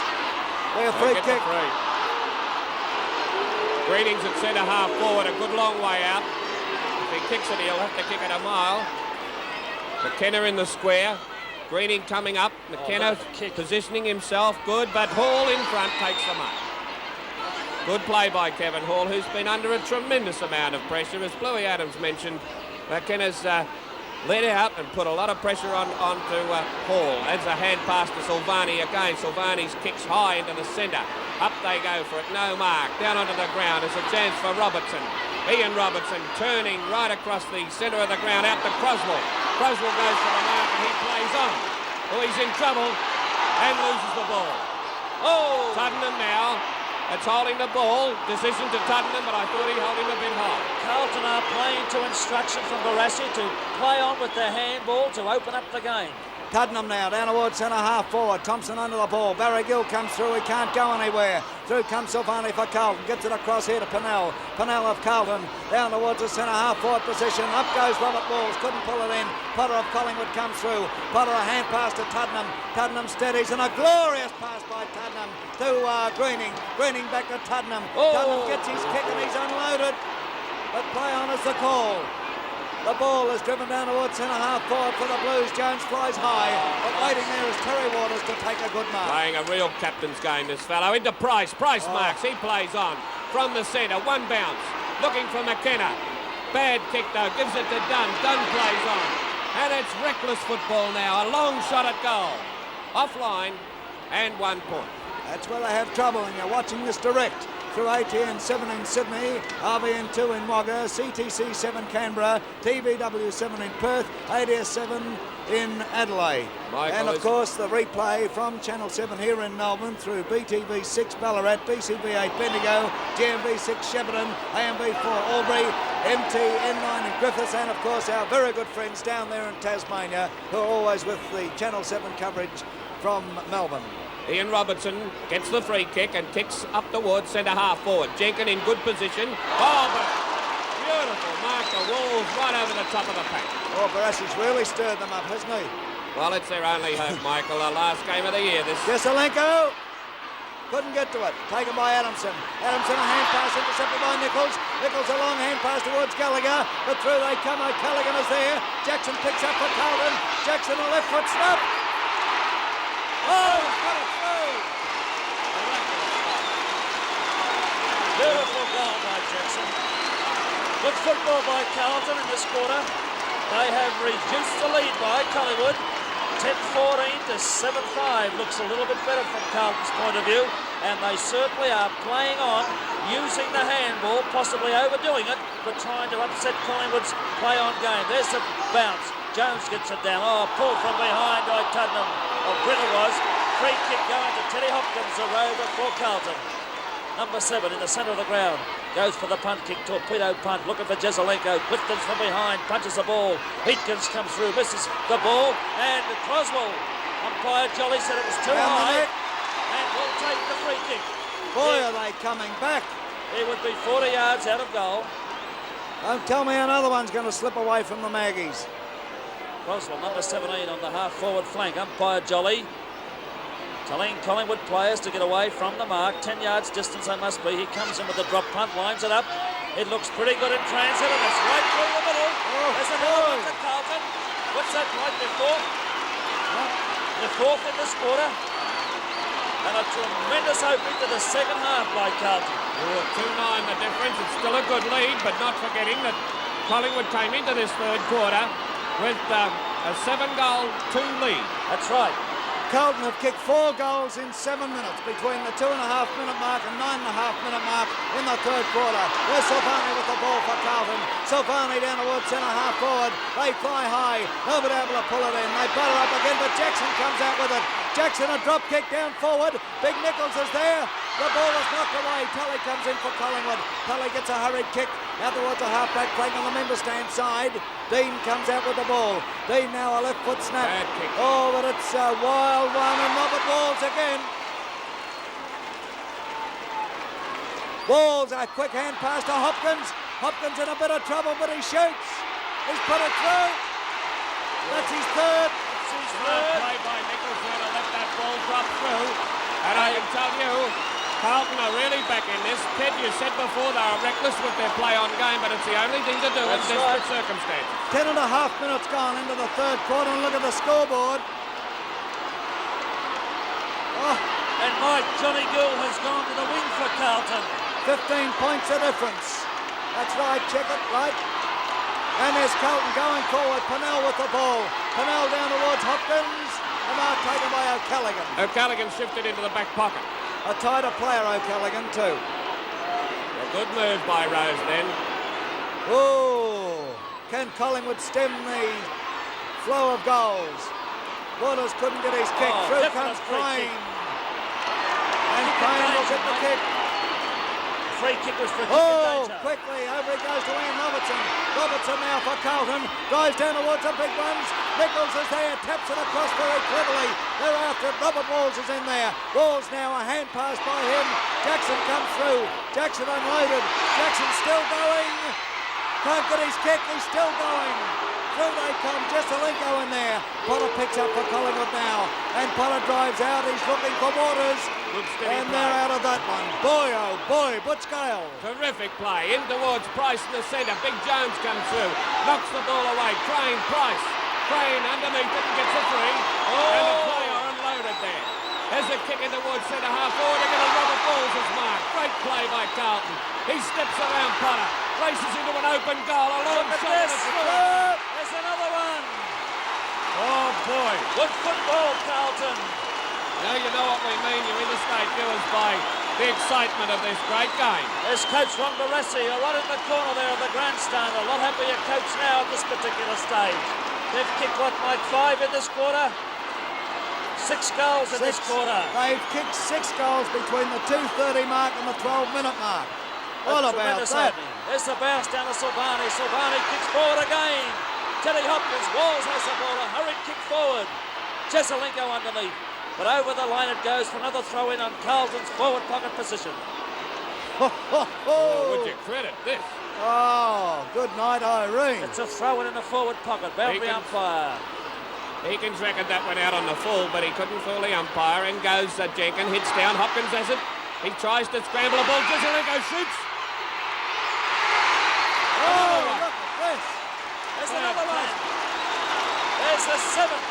There's a free kick. Greening's at centre half forward. A good long way out. If he kicks it, he'll have to kick it a mile. McKenna in the square. Greening coming up. McKenna positioning himself. Good, but Hall in front takes the mark. Good play by Kevin Hall, who's been under a tremendous amount of pressure. As Bluey Adams mentioned, McKenna's let out and put a lot of pressure onto Hall. Adds a hand pass to Silvani again. Silvani's kicks high into the centre. Up they go for it, no mark. Down onto the ground. It's a chance for Robertson. Ian Robertson turning right across the centre of the ground out to Croswell. Croswell goes for the mark and he plays on. Oh, he's in trouble and loses the ball. Oh! Tuddenham now. It's holding the ball. Decision to Tuddenham, but I thought he held him a bit high. Carlton are playing to instruction from Barassi to play on with their handball to open up the game. Tuddenham now down towards centre half forward. Thompson under the ball. Barry Gill comes through. He can't go anywhere. Through comes Silvani for Carlton. Gets it across here to Pennell. Pennell of Carlton down towards the centre half forward position. Up goes Robert Walls. Couldn't pull it in. Potter of Collingwood comes through. Potter a hand pass to Tuddenham. Tuddenham steadies and a glorious pass by Tuddenham to Greening. Greening back to Tuddenham. Tuddenham gets his kick and he's unloaded. But play on is the call. The ball is driven down towards centre half forward for the Blues. Jones flies high, but waiting there is Terry Waters to take a good mark. Playing a real captain's game, this fellow. Into Price. Price marks. He plays on. From the centre. One bounce. Looking for McKenna. Bad kick though. Gives it to Dunn. Dunn plays on. And it's reckless football now. A long shot at goal. Offline and 1 point. That's where they have trouble, and you're watching this direct. Through ATN 7 in Sydney, RBN 2 in Wagga, CTC 7 Canberra, TVW 7 in Perth, ADS 7 in Adelaide. And of course the replay from Channel 7 here in Melbourne through BTV 6 Ballarat, BCV 8 Bendigo, GMV 6 Shepparton, AMB 4 Albury, MTN9 in Griffiths, and of course our very good friends down there in Tasmania who are always with the Channel 7 coverage from Melbourne. Ian Robertson gets the free kick and kicks up towards centre half forward. Jenkin in good position. Oh, but beautiful mark. The Wolves right over the top of the pack. Oh, Barassi's really stirred them up, hasn't he? Well, it's their only hope, Michael. The last game of the year. This. Jesselenko couldn't get to it. Taken by Adamson. Adamson a hand pass intercepted by Nichols. Nichols a long hand pass towards Gallagher. But through they come. O'Callaghan is there. Jackson picks up for Carlton. Jackson a left foot snap. Oh, he's got it through. Beautiful goal by Jackson. Good football by Carlton in this quarter. They have reduced the lead by Collingwood. 10-14 to 7-5. Looks a little bit better from Carlton's point of view. And they certainly are playing on, using the handball, possibly overdoing it, but trying to upset Collingwood's play-on game. There's the bounce. Jones gets it down. Oh, pulled from behind by Tuddenham. Or Brittle was. Free kick going to Teddy Hopkins, the rover for Carlton. Number 7 in the centre of the ground. Goes for the punt kick, torpedo punt. Looking for Jesselenko. Clifton's from behind. Punches the ball. Heatkins comes through. Misses the ball. And Croswell. Umpire Jolly said it was too high. And will take the free kick. Boy, are they coming back. He would be 40 yards out of goal. Don't tell me another one's going to slip away from the Maggies. Croswell, number 17 on the half-forward flank. Umpire Jolly telling Collingwood players to get away from the mark. 10 yards distance they must be. He comes in with the drop punt, lines it up. It looks pretty good in transit, and it's right through the middle. There's another one to Carlton. What's that, like their fourth? Their fourth in this quarter. And a tremendous opening to the second half by Carlton. 2-9 the difference. It's still a good lead, but not forgetting that Collingwood came into this third quarter with a 7-goal 2 lead. That's right. Carlton have kicked 4 goals in 7 minutes between the 2.5-minute mark and 9.5-minute mark in the third quarter. There's Silvani with the ball for Carlton. Silvani down towards centre half forward. They fly high. Nobody able to pull it in. They butter up again, but Jackson comes out with it. Jackson a drop kick down forward. Big Nichols is there. The ball is knocked away. Tully comes in for Collingwood. Tully gets a hurried kick out towards a half-back flank on the member stand side. Dean comes out with the ball. Dean now a left foot snap. Bad kick. Oh, but it's a wild one, and Robert Walls again. Walls, a quick hand pass to Hopkins. Hopkins in a bit of trouble, but he shoots. He's put it through. That's his third. Play by Nichols there to let that ball drop through. And I can tell you, Carlton are really back in this. Ted, you said before they are reckless with their play-on game, but it's the only thing to do in desperate circumstances. 10.5 minutes gone into the third quarter, and look at the scoreboard. Oh. And Mike, Johnny Gill has gone to the wing for Carlton. 15 points of difference. That's right, check it, right. And there's Carlton going forward. Pennell with the ball. Pennell down towards Hopkins. And now taken by O'Callaghan. O'Callaghan shifted into the back pocket. A tighter player, O'Callaghan, too. A good move by Rose then. Oh, can Collingwood stem the flow of goals? Waters couldn't get his kick. Through comes Crane. And Crane will get the kick. free kick was for a kick Oh, in danger. quickly, over he goes to Ian Robertson. Robertson now for Carlton. Drives down towards the big ones. Nichols is there, taps it across very cleverly. They're after it. Robert Walls is in there. Walls now, a hand pass by him. Jackson comes through. Jackson unloaded. Jackson still going. Can't get his kick. He's still going. Through they come. Jesselenko in there. Potter picks up for Collingwood now. And Potter drives out. He's looking for Waters. Good steady And play. they're out of that one. Boy, oh boy, Butch Gale. Terrific play. In towards Price in the centre. Big Jones comes through. Knocks the ball away. Crane, Price. Crane underneath it and gets a free. And the player unloaded there. There's a kick in towards centre half forward. They're going to Robert Walls' mark. Great play by Carlton. He steps around Potter. Races into an open goal. A long Look at shot. this. There's another one. Oh boy. Good football, Carlton. Now you know what we mean, you interstate viewers, by the excitement of this great game. There's Coach Ron Barassi, right in the corner there of the grandstand. A lot happier coach now at this particular stage. They've kicked, what, Mike, 5 in this quarter? 6 goals in this quarter. They've kicked 6 goals between the 2:30 mark and the 12-minute mark. What That's about tremendous that? opening. There's the bounce down to Silvani. Silvani kicks forward again. Teddy Hopkins, Walls has the ball. A hurried kick forward. Jesselenko underneath. But over the line it goes for another throw-in on Carlton's forward pocket position. Oh, would you credit this? Oh, good night, Irene. It's a throw-in in the forward pocket. Boundary umpire. Eakins reckoned that went out on the full, but he couldn't fool the umpire. In goes Jenkins, hits down. Hopkins has it. He tries to scramble the ball. Jesselenko shoots. Oh, look at this. There's another one. There's the 7th.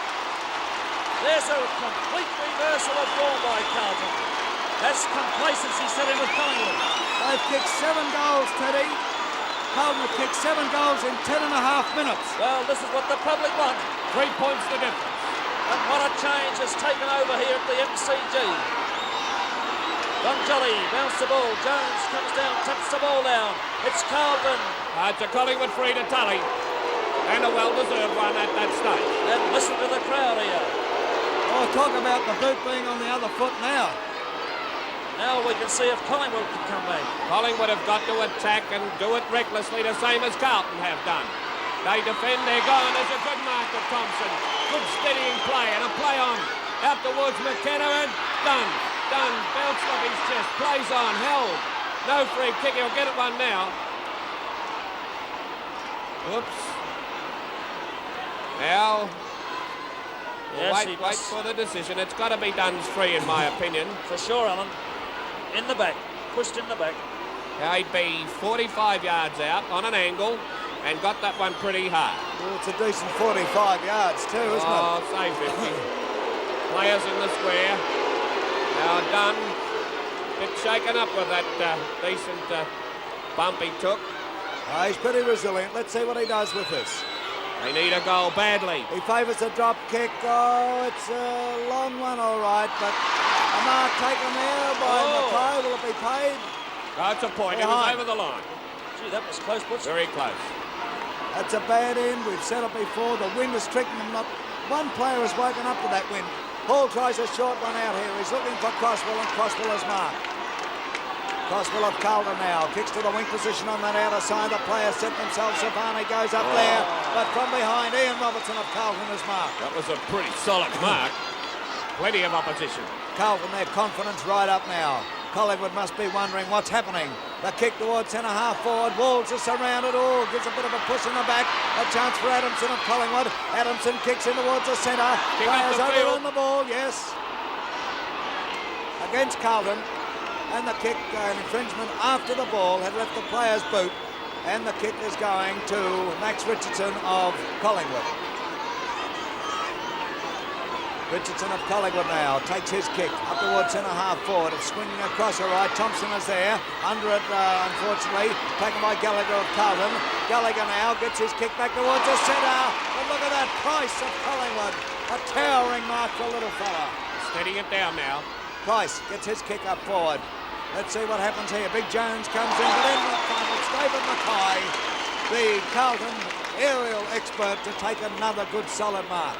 There's a complete reversal of ball by Carlton. That's complacency set in with Collingwood. They've kicked 7 goals, Teddy. Carlton have kicked 7 goals in 10.5 minutes. Well, this is what the public want. 3 points the difference. And what a change has taken over here at the MCG. Don Jolly bounced the ball. Jones comes down, taps the ball down. It's Carlton. It's a Collingwood free to Tully. And a well-deserved one at that stage. And listen to the crowd here. Oh, talk about the boot being on the other foot now. Now we can see if Collingwood can come back. Collingwood have got to attack and do it recklessly, the same as Carlton have done. They defend, they're gone. There's a good mark to Thompson. Good steadying play and a play on. Out towards McKenna and done. Done. Bounced off his chest. Plays on. Held. No free kick. He'll get it one now. Oops. Now. Yes, wait for the decision. It's got to be Dunn's free, in my opinion. For sure, Alan. In the back. Pushed in the back. Now he'd be 45 yards out on an angle and got that one pretty hard. Well, it's a decent 45 yards too, isn't it? Oh, say 50. Players in the square. Now Dunn, bit shaken up with that decent bump he took. He's pretty resilient. Let's see what he does with this. They need a goal badly. He favours a drop kick. Oh, it's a long one, all right, but a mark taken there by Mackay. Will it be paid? Oh, it's a point. It was over the line. Gee, that was close, Butch. Very close. That's a bad end. We've said it before. The wind is tricking them up. One player has woken up to that wind. Hall tries a short one out here. He's looking for Crosswell, and Crosswell is marked. Crosswell of Calder now. Kicks to the wing position on that outer side. The players set themselves. Savani goes up there. But from behind, Ian Robertson of Carlton is marked. That was a pretty solid mark. Plenty of opposition. Carlton, their confidence right up now. Collingwood must be wondering what's happening. The kick towards centre half forward. Walls is surrounded. Oh, gives a bit of a push in the back. A chance for Adamson of Collingwood. Adamson kicks in towards the centre. Players over on the ball, yes. Against Carlton. And the kick, an infringement after the ball had left the player's boot. And the kick is going to Max Richardson of Collingwood. Richardson of Collingwood now takes his kick up towards centre half forward. It's swinging across all right. Thompson is there. Under it, unfortunately, taken by Gallagher of Carlton. Gallagher now gets his kick back towards the centre. But look at that Price of Collingwood. A towering mark for little fella. Steadying it down now. Price gets his kick up forward. Let's see what happens here. Big Jones comes in, but in the final, it's David Mackay, the Carlton aerial expert, to take another good solid mark.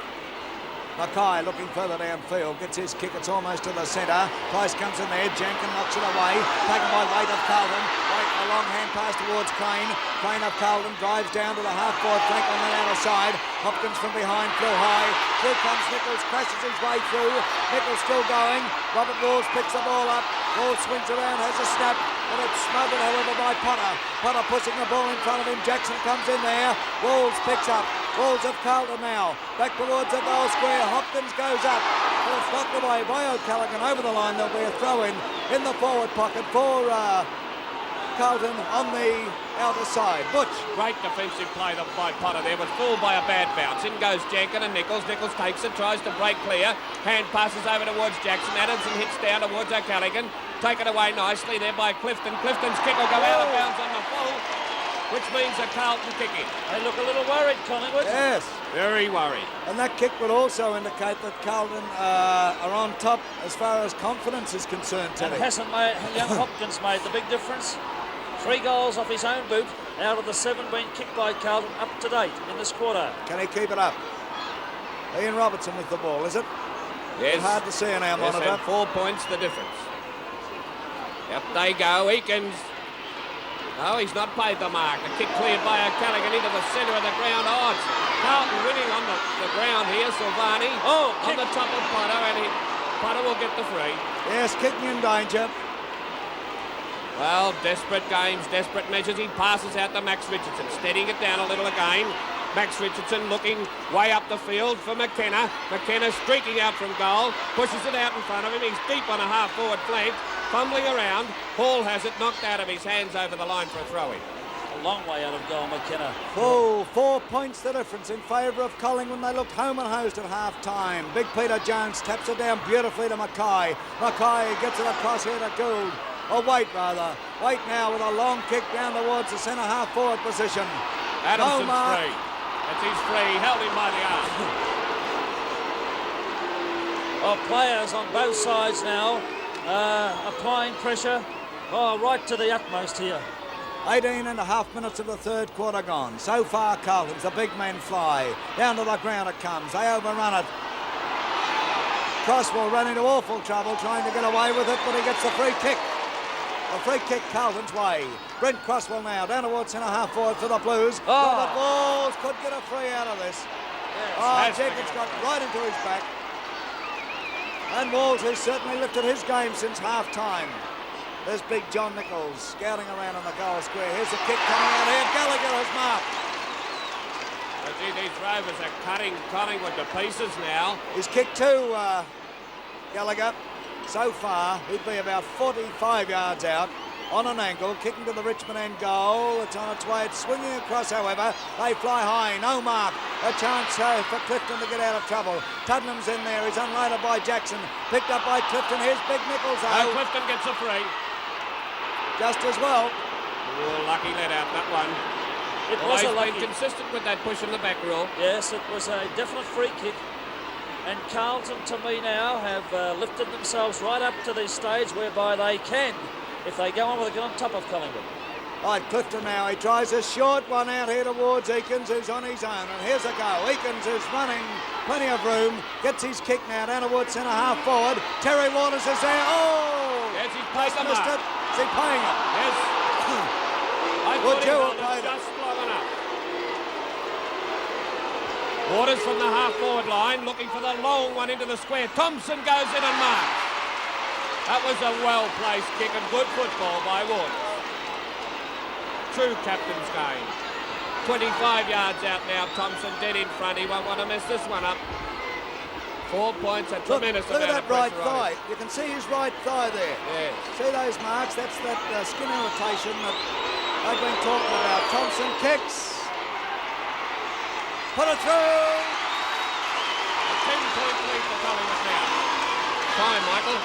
Mackay looking further downfield, gets his kick, it's almost to the centre. Price comes in there, Jenkin knocks it away, taken by Wade of Carlton. a long hand pass towards Crane. Crane of Carlton drives down to the half-forward flank on the outer side. Hopkins from behind flew high. Through comes Nichols, crashes his way through. Nichols still going. Robert Walls picks the ball up. Walls swings around, has a snap, but it's smothered, however, by Potter. Potter pushing the ball in front of him. Jackson comes in there. Walls picks up. Walls of Carlton now. Back towards the goal square. Hopkins goes up. But it's knocked away by O'Callaghan over the line. There'll be a throw in the forward pocket for Carlton on the outer side. Butch. Great defensive play by Potter there, was fooled by a bad bounce. In goes Jenkin and Nichols. Nichols takes it, tries to break clear. Hand passes over towards Jackson. Adamson hits down towards O'Callaghan. Taken away nicely there by Clifton. Clifton's kick will go out of bounds on the full, which means a Carlton kick in. They look a little worried, Collingwood. Yes. Very worried. And that kick would also indicate that Carlton are on top as far as confidence is concerned, Teddy. And hasn't young Hopkins made the big difference? 3 goals off his own boot out of the 7 being kicked by Carlton up to date in this quarter. Can he keep it up? Ian Robertson with the ball, is it? Yes. Hard to see on our Yes, monitor. and 4 points the difference. Up they go. Eakins. No, he's not paid the mark. The kick cleared by O'Callaghan into the centre of the ground. Oh, it's Carlton winning on the ground here. Silvani on the top of Potter, and Potter will get the free. Yes, kicking in danger. Well, desperate games, desperate measures. He passes out to Max Richardson, steadying it down a little again. Max Richardson looking way up the field for McKenna. McKenna streaking out from goal, pushes it out in front of him. He's deep on a half-forward flank, fumbling around. Hall has it knocked out of his hands over the line for a throw-in. A long way out of goal, McKenna. Oh, 4 points the difference in favour of Collingwood. They looked home and hosed at half-time. Big Peter Jones taps it down beautifully to Mackay. Mackay gets it across here to Gould. Or Waite, rather. Waite now with a long kick down towards the centre half-forward position. Adamson's free. That's his free. Held him by the arm. Well, players on both sides now applying pressure right to the utmost here. 18 and a half minutes of the third quarter gone. So far, Carlton's the big men fly. Down to the ground it comes. They overrun it. Cross will run into awful trouble trying to get away with it, but he gets the free kick. The free kick Carlton's way. Brent Crosswell now down towards centre half forward for the Blues. Robert Walls could get a free out of this. Yes, Jenkins got right into his back. And Walls has certainly lifted his game since half time. There's big John Nichols scouting around on the goal square. Here's a kick coming out here. Gallagher has marked. These rovers are cutting Collingwood to pieces now. He's kicked to Gallagher. So far, he'd be about 45 yards out on an angle, kicking to the Richmond end goal. It's on its way. It's swinging across, however. They fly high. No mark. A chance for Clifton to get out of trouble. Tuddenham's in there. He's unloaded by Jackson. Picked up by Clifton. Here's Big Nichols, though. Clifton gets a free. Just as well. Oh, lucky let out that one. It was a lucky. Been consistent with that push in the back row. Yes, it was a definite free kick. And Carlton, to me now, have lifted themselves right up to the stage whereby they can, if they go on with it, get on top of Collingwood. Right, Clifton now. He tries a short one out here towards Eakins, who's on his own. And here's a go. Eakins is running plenty of room. Gets his kick now down towards centre half forward. Terry Waters is there. Oh! Yes, he's paid the missed mark. it. Is he paying it? Yes. I Would thought he you held have it played it? just long enough. Waters from the half-forward line, looking for the long one into the square. Thompson goes in and marks. That was a well-placed kick and good football by Waters. True captain's game. 25 yards out now. Thompson dead in front. He won't want to mess this one up. 4 points, a tremendous look amount at that of right pressure on thigh. him. You can see his right thigh there. Yes. See those marks? That's that skin irritation that I've been talking about. Thompson kicks. Put it through. A 10-point lead for Collingwood now. Time, Michael.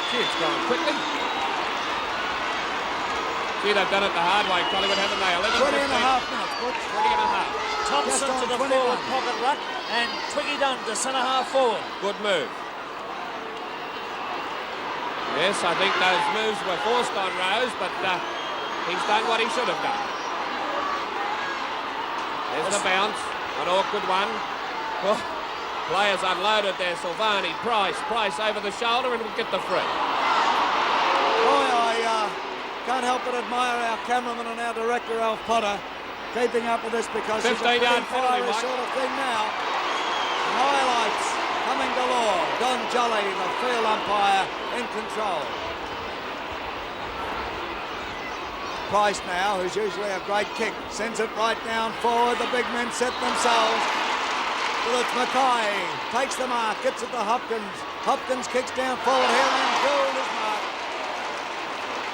Gee, it's going quickly. Gee, they've done it the hard way, Collingwood, haven't they? 20 and a half minutes, Butch. 20 and a half. Thompson to the 21. forward pocket ruck and Twiggy Dunn to centre half forward. Good move. Yes, I think those moves were forced on Rose, but he's done what he should have done. There's the bounce. An awkward one. Oh, players unloaded there. Silvani, Price over the shoulder and will get the free. Boy, I can't help but admire our cameraman and our director, Alf Potter, keeping up with this because it's a pretty 15-yard penalty, fiery Mike. sort of thing now. Highlights coming galore. Don Jolly, the field umpire, in control. Price now, who's usually a great kick, sends it right down forward. The big men set themselves. Well, it's Mackay, takes the mark, gets it to Hopkins. Hopkins kicks down forward here and Gould is marked.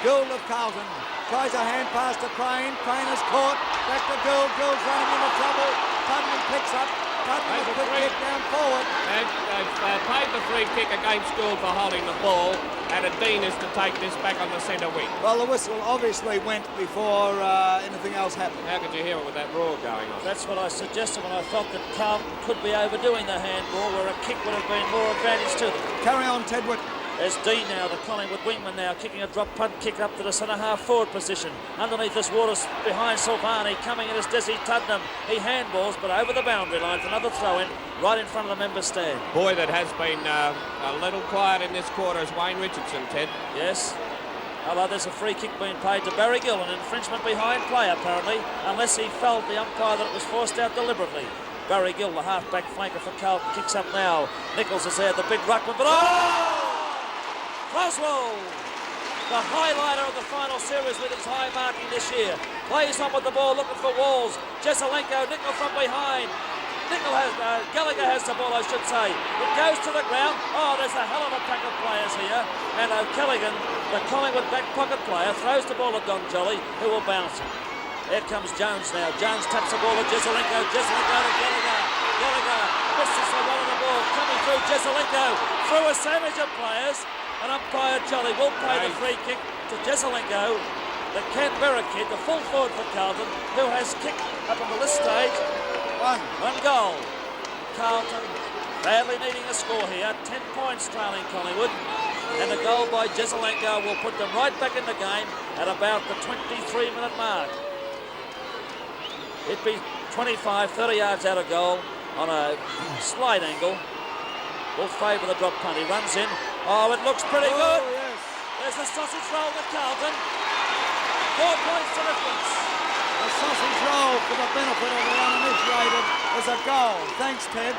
Gould of Carlton tries a hand pass to Crane. Crane is caught. Back to Gould. Gould's running into trouble. Putnam picks up. Putnam a quick kick down forward. They've paid the free kick against Gould for holding the ball, and Dean is to take this back on the centre wing. Well, the whistle obviously went before anything else happened. How could you hear it with that roar going on? That's what I suggested when I felt that Carlton could be overdoing the handball, where a kick would have been more advantage to them. Carry on, Ted Whitten. There's Dean now, the Collingwood wingman now, kicking a drop punt kick up to the centre-half forward position. Underneath this Waters behind Silvani, coming in as Desi Tuddenham. He handballs, but over the boundary line for another throw-in, right in front of the members' stand. Boy, that has been a little quiet in this quarter is Wayne Richardson, Ted. Yes. Although there's a free kick being paid to Barry Gill, an infringement behind play apparently, unless he felt the umpire that it was forced out deliberately. Barry Gill, the half-back flanker for Carlton, kicks up now. Nichols is there, the big ruckman, but Croswell, the highlighter of the final series with his high marking this year. Plays on with the ball, looking for Walls. Jesselenko, Nicholl from behind. Gallagher has the ball, I should say. It goes to the ground. Oh, there's a hell of a pack of players here. And O'Callaghan, the Collingwood back pocket player, throws the ball at Don Jolly, who will bounce it. Here comes Jones now. Jones taps the ball at Jesselenko. Jesselenko to Gallagher. Gallagher misses the run of the ball. Coming through Jesselenko. Through a savage of players. And umpire Jolly will pay the free kick to Jesselenko, the Canberra kid, the full forward for Carlton, who has kicked up until this stage one goal. Carlton badly needing a score here, 10 points trailing Collingwood, and the goal by Jesselenko will put them right back in the game at about the 23-minute mark. It'd be 25, 30 yards out of goal on a slight angle. Will favour the drop punt. He runs in. Oh, it looks pretty good. Yes. There's a sausage roll with Carlton. 4 points to difference. A sausage roll for the benefit of the uninitiated is a goal. Thanks, Ted.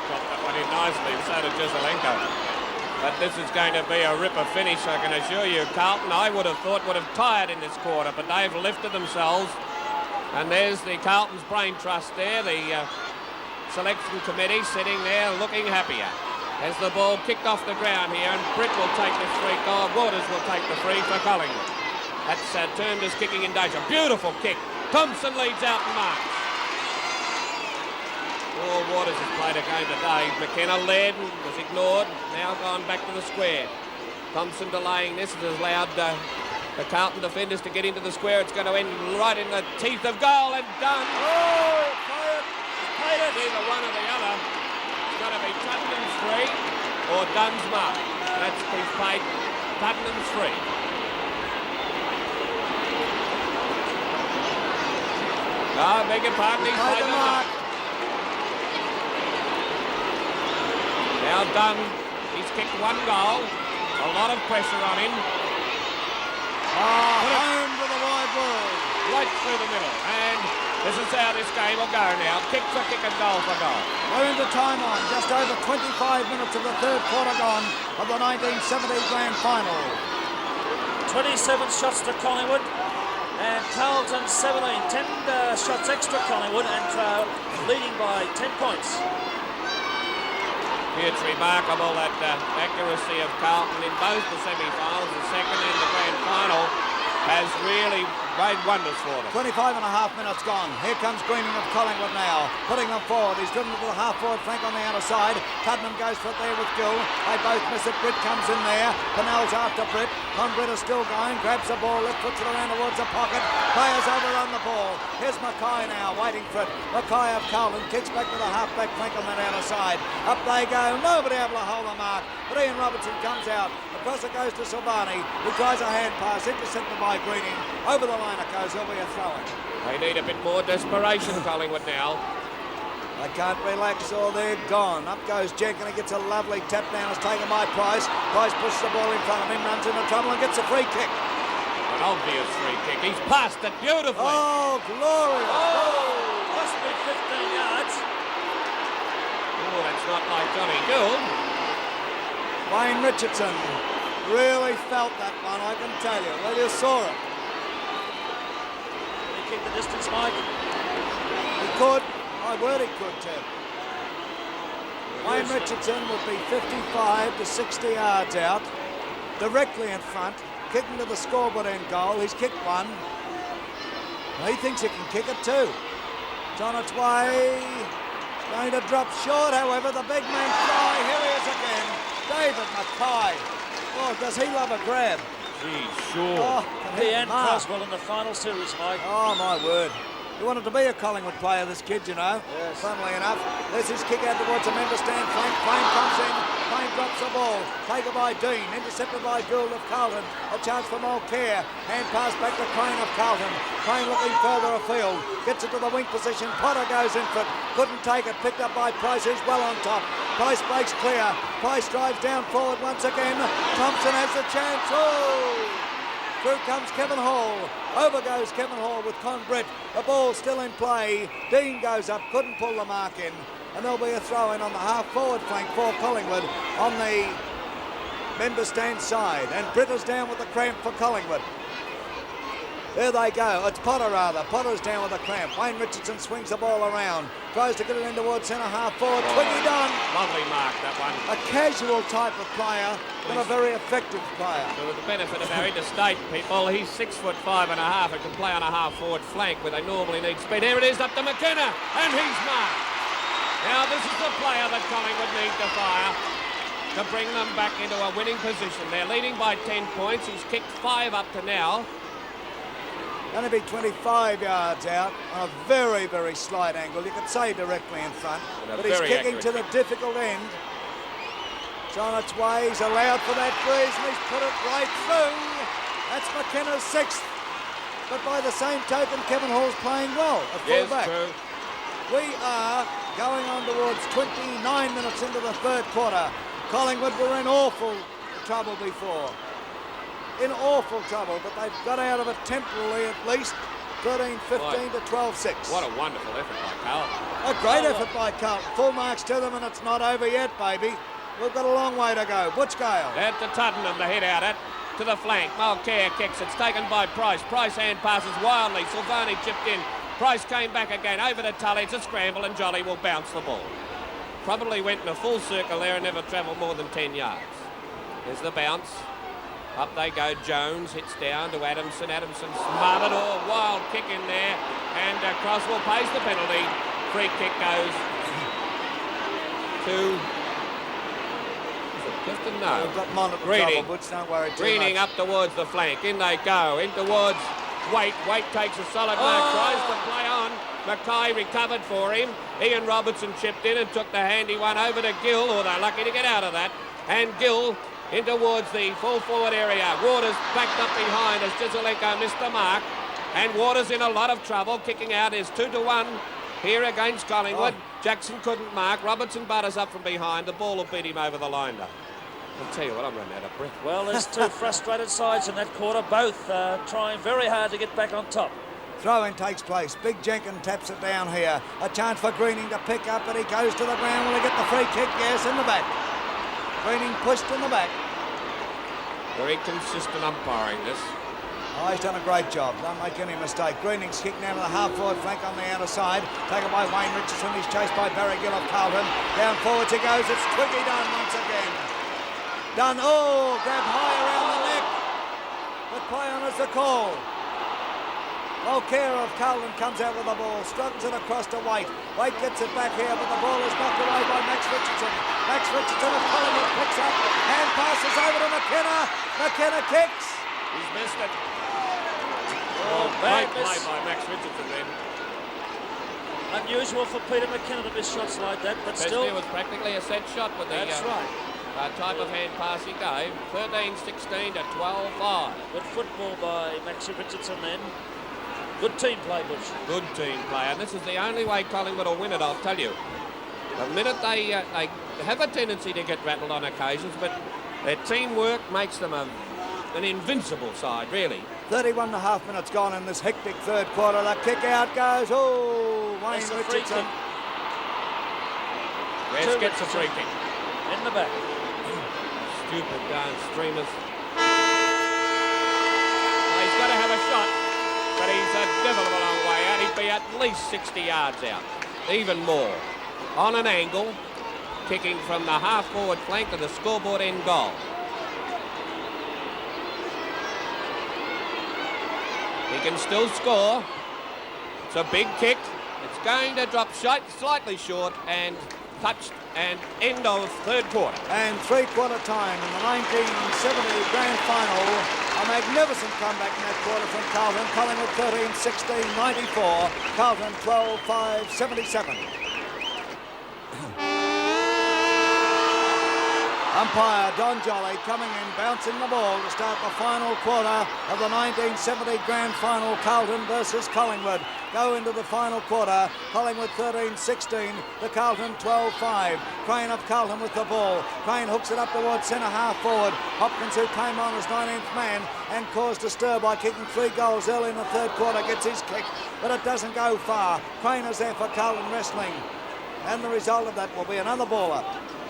Got that one in nicely, so did Jesselenko. But this is going to be a ripper finish, I can assure you. Carlton, I would have thought, would have tired in this quarter, but they've lifted themselves. And there's the Carlton's brain trust there, the selection committee sitting there looking happier. As the ball kicked off the ground here, and Britt will take this free. Waters will take the free for Collingwood. That's termed as kicking in danger. Beautiful kick. Thompson leads out and marks. Oh, Waters has played a game today. McKenna led and was ignored. Now gone back to the square. Thompson delaying this. It has allowed the Carlton defenders to get into the square. It's going to end right in the teeth of goal and done. Oh, played it. Either one or the other. It's going to be Tuddenham's free or Dunn's mark. That's he's paid Tuddenham's free. Oh, beg your pardon, he's played the mark. Now Dunn, he's kicked one goal. A lot of pressure on him. Home to the wide world. Right through the middle. And this is how this game will go now. Kick for kick and goal for goal. We're into time on. Just over 25 minutes of the third quarter gone of the 1970 grand final. 27 shots to Collingwood and Carlton 17. 10 shots extra Collingwood and leading by 10 points. It's remarkable that accuracy of Carlton in both the semi-finals, the second and the grand final, has really made wonders for them. 25 and a half minutes gone. Here comes Greening of Collingwood now, putting them forward. He's driven to the half-forward flank on the outer side. Tuddenham goes for it there with Gill. They both miss it. Britt comes in there. Pennell's after Britt. Britt is still going. Grabs the ball, left puts it around towards the pocket. Players overrun the ball. Here's Mackay now, waiting for it. Mackay of Carlton kicks back to the half-back flank on that outer side. Up they go. Nobody able to hold the mark. But Ian Robertson comes out. Across it goes to Silvani, who tries a hand pass, intercepted by Greening. Over the line it goes, there'll be a throw-in. They need a bit more desperation, Collingwood now. They can't relax or they're gone. Up goes Jenkins. He gets a lovely tap down. It's taken by Price. Price pushes the ball in front of him, runs into trouble and gets a free kick. An obvious free kick. He's passed it beautifully. Oh, glorious. Oh, must be 15 yards. Oh, that's not like Johnny Gould. Wayne Richardson really felt that one, I can tell you. Well, you saw it. Can he keep the distance, Mike? He could. My word, he could, Ted. Wayne Richardson would be 55 to 60 yards out, directly in front, kicking to the scoreboard end goal. He's kicked one. He thinks he can kick it too. It's on its way. It's going to drop short, however. The big man fly. Here he is again. David Mackay. Oh, does he love a grab? Gee, sure. Oh, can he And mark? Croswell in the final series, Mike. Oh, my word. He wanted to be a Collingwood player, this kid, you know. Yes. Funnily enough. There's his kick out towards the member stand flank. Payne comes in. Payne drops the ball. Taken by Dean. Intercepted by Gould of Carlton. A chance for Mulcair. Hand pass back to Crane of Carlton. Crane looking further afield. Gets it to the wing position. Potter goes in for it. Couldn't take it. Picked up by Price, who's well on top. Price breaks clear. Price drives down forward once again. Thompson has the chance. Oh! Through comes Kevin Hall. Over goes Kevin Hall with Con Britt. The ball still in play. Dean goes up, couldn't pull the mark in. And there'll be a throw in on the half-forward flank for Collingwood on the member stand side. And Britt is down with the cramp for Collingwood. There they go. It's Potter, rather. Potter's down with a cramp. Wayne Richardson swings the ball around. Tries to get it in towards centre half forward. Twiggy done. Lovely mark, that one. A casual type of player, but a very effective player. So with the benefit of our interstate people, he's 6'5" and can play on a half-forward flank where they normally need speed. Here it is up to McKenna, and he's marked. Now this is the player that Collingwood need to fire to bring them back into a winning position. They're leading by 10 points. He's kicked 5 up to now. Going to be 25 yards out on a very, very slight angle. You could say directly in front, but he's kicking to the difficult end. It's on its way. He's allowed for that breeze, and he's put it right through. That's McKenna's 6th. But by the same token, Kevin Hall's playing well at fullback. Yes, true. We are going on towards 29 minutes into the third quarter. Collingwood were in awful trouble before. In awful trouble, but they've got out of it temporarily at least. 13-15 to 12-6. What a wonderful effort by Carlton. A great effort by Carlton. Full marks to them, and it's not over yet, baby. We've got a long way to go. Butch Gale. At the Tottenham, the head out at to the flank. Mulcair kicks. It's taken by Price. Price hand passes wildly. Silvani chipped in. Price came back again. Over to Tully. It's a scramble, and Jolly will bounce the ball. Probably went in a full circle there and never travelled more than 10 yards. There's the bounce. Up they go. Jones hits down to Adamson. Adamson smothered. Oh, wild kick in there. And Croswell pays the penalty. Free kick goes to... Clifton? No. We've got Monitor Greening. trouble, Butch, don't worry too Greening much. up towards the flank. In they go. In towards Waite. Waite takes a solid mark. Tries to play on. Mackay recovered for him. Ian Robertson chipped in and took the handy one over to Gill. Or they're lucky to get out of that. And Gill in towards the full forward area. Waters backed up behind as Jizelenko missed the mark. And Waters in a lot of trouble. Kicking out is 2-1 here against Collingwood. Jackson couldn't mark. Robertson butters up from behind. The ball will beat him over the line though. I'll tell you what, I'm running out of breath. Well, there's two frustrated sides in that quarter, both trying very hard to get back on top. Throw-in takes place. Big Jenkins taps it down here. A chance for Greening to pick up, but he goes to the ground. Will he get the free kick? Yes, in the back. Greening pushed in the back. Very consistent umpiring this. Oh, he's done a great job. Don't make any mistake. Greening's kicked now to the half-forward flank on the outer side. Taken by Wayne Richardson. He's chased by Barry Gill of Carlton. Down forwards he goes. It's Twiggy done once again. Done. Oh, grab high around the neck. But play on is the call. Mulcair of Carlton comes out with the ball. Struggles it across to Waite. Waite gets it back here, but the ball is knocked away by Max Richardson. Max Richardson of Collingwood picks up. Hand passes over to McKenna. McKenna kicks. He's missed it. Oh, Great bad play miss. by Max Richardson then. Unusual for Peter McKenna to miss shots like that, but Especially still. it was practically a set shot with the That's right. type of hand pass he gave. 13-16 to 12-5. Good football by Maxi Richardson then. Good team play, Butch. Good team play, and this is the only way Collingwood will win it, I'll tell you. The minute they have a tendency to get rattled on occasions, but their teamwork makes them an invincible side, really. 31 and a half minutes gone in this hectic third quarter. The kick out goes. Oh, Wayne Richardson. Yes, gets a free kick. In the back. Stupid darn streamers. Well, he's got to have a shot, but he's a devil of a long way out. He'd be at least 60 yards out, even more. On an angle, kicking from the half-forward flank to the scoreboard end goal. He can still score. It's a big kick. It's going to drop slightly short and touched, and end of third quarter. And three-quarter time in the 1970 grand final. A magnificent comeback in that quarter from Carlton. Collingwood 13-16-94. Carlton 12-5-77. Umpire Don Jolly coming in, bouncing the ball to start the final quarter of the 1970 grand final. Carlton versus Collingwood go into the final quarter. Collingwood 13-16 to Carlton 12-5. Crane of Carlton with the ball. Crane hooks it up towards centre half forward. Hopkins, who came on as 19th man and caused a stir by kicking 3 goals early in the third quarter, gets his kick, but it doesn't go far. Crane is there for Carlton wrestling, and the result of that will be another ball up.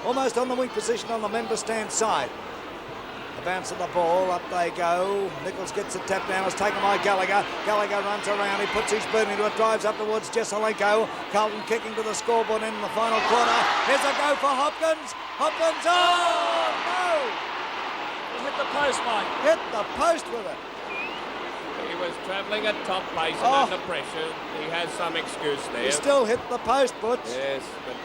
Almost on the wing position on the member stand side. The bounce of the ball, up they go. Nichols gets the tap down, it's taken by Gallagher. Gallagher runs around, he puts his boot into it, drives up towards Jesselenko. Carlton kicking to the scoreboard in the final quarter. Here's a go for Hopkins. Hopkins, oh no! He hit the post, Mike. Hit the post with it. He was travelling at top pace and under pressure. He has some excuse there. He still hit the post, Butch. Yes, but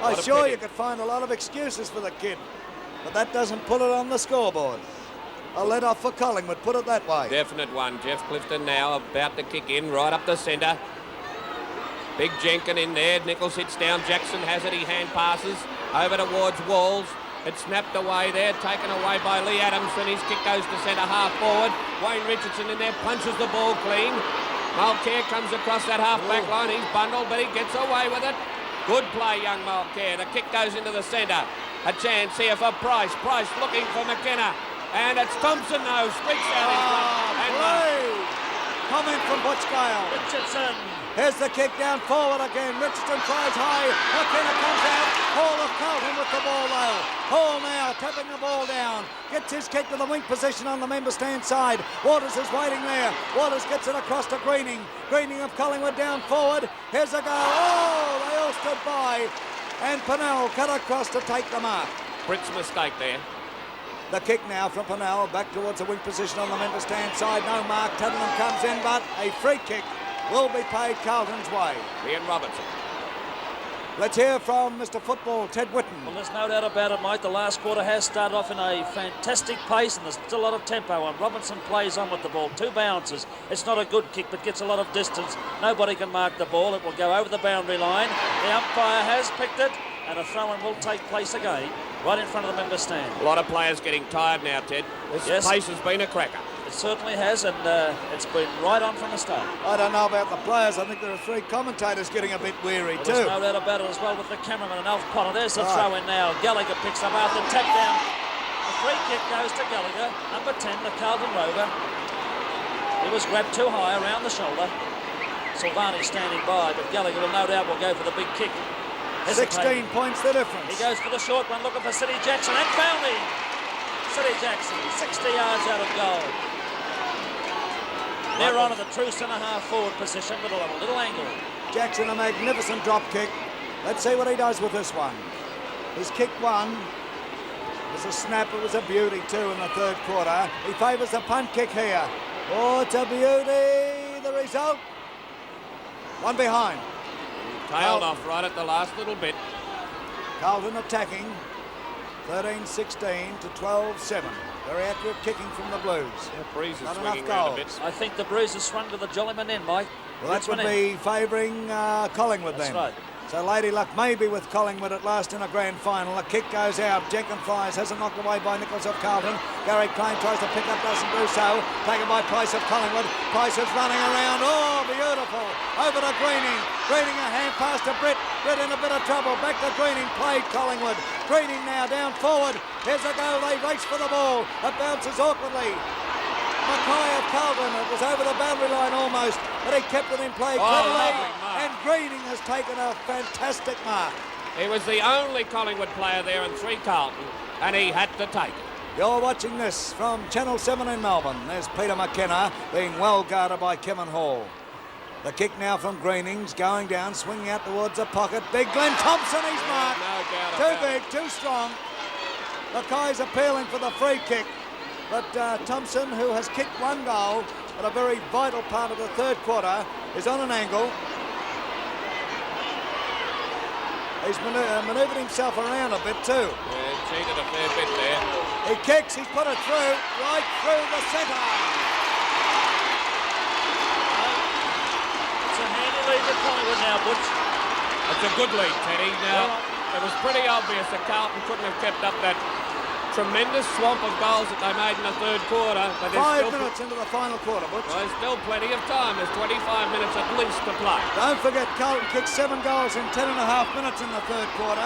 I'm sure you could find a lot of excuses for the kid, but that doesn't put it on the scoreboard. A let-off for Collingwood, put it that way. Definite one. Jeff Clifton now about to kick in right up the centre. Big Jenkin in there. Nichols hits down. Jackson has it. He hand passes over towards Walls. It's snapped away there, taken away by Lee Adamson. His kick goes to centre half forward. Wayne Richardson in there punches the ball clean. Mulcair comes across that half-back line. He's bundled, but he gets away with it. Good play, young Mulcair. The kick goes into the centre. A chance here for Price. Price looking for McKenna. And it's Thompson now, streaks out in front. Comment from Butch Gale. Richardson. Here's the kick down forward again. Richardson tries high. McKenna comes out. Hall of Carlton with the ball low. Hall now tapping the ball down. Gets his kick to the wing position on the member stand side. Waters is waiting there. Waters gets it across to Greening. Greening of Collingwood down forward. Here's a go. Oh, they all stood by. And Pennell cut across to take the mark. Britt's mistake there. The kick now from Pennell back towards the wing position on the member stand side. No mark. Tuttenham comes in, but a free kick will be paid Carlton's way. Ian Robertson. Let's hear from Mr. Football, Ted Whitten. Well, there's no doubt about it, Mike. The last quarter has started off in a fantastic pace, and there's still a lot of tempo, and Robinson plays on with the ball. 2 bounces. It's not a good kick, but gets a lot of distance. Nobody can mark the ball. It will go over the boundary line. The umpire has picked it, and a throw-in will take place again, right in front of the member stand. A lot of players getting tired now, Ted. This pace has been a cracker. It certainly has, and it's been right on from the start. I don't know about the players. I think there are 3 commentators getting a bit weary too. There's no doubt about it as well with the cameraman and Alf Potter. There's the throw-in now. Gallagher picks up after tap down. The free kick goes to Gallagher, number 10, the Carlton Rover. He was grabbed too high around the shoulder. Silvani standing by, but Gallagher will no doubt will go for the big kick. 16 points the difference. He goes for the short one, looking for City Jackson, and found him. City Jackson, 60 yards out of goal. They're on to the true centre-half forward position with a little angle. Jackson, a magnificent drop kick. Let's see what he does with this one. His kick 1 was a snap. It was a beauty too in the third quarter. He favours the punt kick here. Oh, it's a beauty. The result? 1 behind. Tailed off right at the last little bit. Carlton attacking. 13-16 to 12-7. Very accurate kicking from the Blues. Yeah, Breeze is Not swinging enough around a goals. bit. I think the Breeze has swung to the Jollyman end, Mike. Well, that would be favouring Collingwood That's then. right. So Lady Luck may be with Collingwood at last in a grand final. The kick goes out. Jenkins flies, has it knocked away by Nichols of Carlton. Gary Crane tries to pick up, doesn't do so. Taken by Price of Collingwood. Price is running around. Oh, beautiful. Over to Greening. Greening a hand pass to Britt. Britt in a bit of trouble. Back to Greening. Played Collingwood. Greening now down forward. Here's a go. They race for the ball. It bounces awkwardly. Mackay of Carlton, it was over the boundary line almost, but he kept it in play cleverly, and Greening has taken a fantastic mark. He was the only Collingwood player there in 3 Carlton, and he had to take it. You're watching this from Channel 7 in Melbourne. There's Peter McKenna being well guarded by Kevin Hall. The kick now from Greening's going down, swinging out towards the pocket. Big Glenn Thompson, he's marked. No too big, too strong. Mackay's appealing for the free kick. But Thompson, who has kicked 1 goal at a very vital part of the 3rd quarter, is on an angle. He's manoeuvred himself around a bit too. Yeah, cheated a fair bit there. He kicks, he's put it through, right through the centre. It's a handy lead to Collingwood now, Butch. It's a good lead, Teddy. Now, it was pretty obvious that Carlton couldn't have kept up that tremendous swamp of goals that they made in the 3rd quarter. But 5 minutes into the final quarter, Butch. Well, there's still plenty of time. There's 25 minutes at least to play. Don't forget, Carlton kicked 7 goals in 10.5 minutes in the 3rd quarter.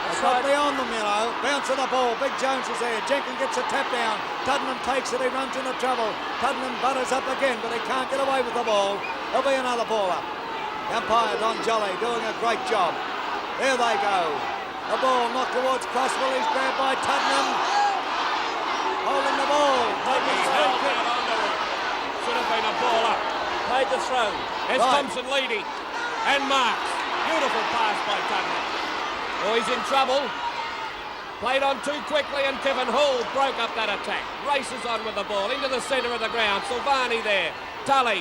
It's not beyond them, you know. Bounce of the ball. Big Jones is there. Jenkins gets a tap down. Tuddenham takes it. He runs into trouble. Tuddenham butters up again, but he can't get away with the ball. There'll be another ball up. The umpire, Don Jolly, doing a great job. There they go. The ball knocked towards Crosswell. He's grabbed by Tuddenham. Holding the ball. He held that onto it. Should have been a ball up. Paid the throw. There's Thompson leading. And marks. Beautiful pass by Tuddenham. Oh, he's in trouble. Played on too quickly, and Kevin Hall broke up that attack. Races on with the ball into the centre of the ground. Silvani there. Tully.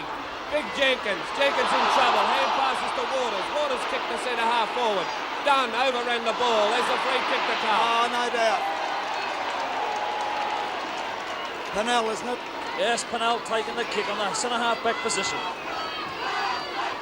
Big Jenkins. Jenkins in trouble. Hand passes to Waters. Waters kicked the centre half forward. Dunn overran the ball. There's a free kick to come. Oh, no doubt. Pennell, isn't it? Yes, Pennell taking the kick on the centre-half back position.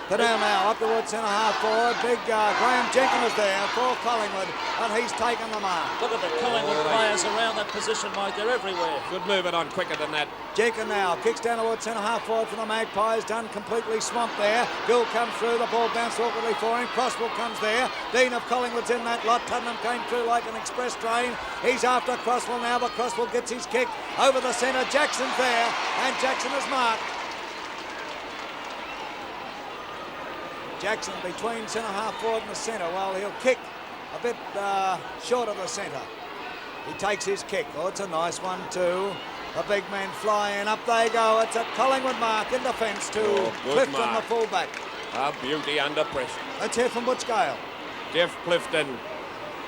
Pennell now up towards centre-half forward. Big Graham Jenkins is there for Collingwood, and he's taken the mark. Look at the Collingwood players around that position, Mike. They're everywhere. Good moving on quicker than that. Jenkins now kicks down towards centre-half forward for the Magpies. Done completely swamped there. Gill comes through. The ball bounced awkwardly for him. Crosswell comes there. Dean of Collingwood's in that lot. Tuddenham came through like an express train. He's after Crosswell now, but Crosswell gets his kick over the centre. Jackson's there, and Jackson is marked. Jackson between centre-half forward and the centre. Well, he'll kick a bit short of the centre. He takes his kick. Oh, it's a nice one too. The big men fly in. Up they go. It's a Collingwood mark in defence to Clifton, the fullback. A beauty under pressure. Let's hear from Butch Gale. Jeff Clifton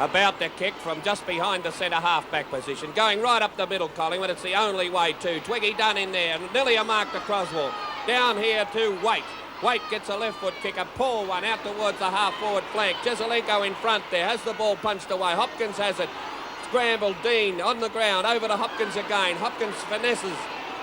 about the kick from just behind the centre half-back position. Going right up the middle, Collingwood. It's the only way to. Twiggy Dunn in there. Nearly a mark to Croswell. Down here to Waite. Waite gets a left foot kick, a poor one out towards the half-forward flank. Jezelenko in front there, has the ball punched away. Hopkins has it. Scrambled, Dean on the ground, over to Hopkins again. Hopkins finesses,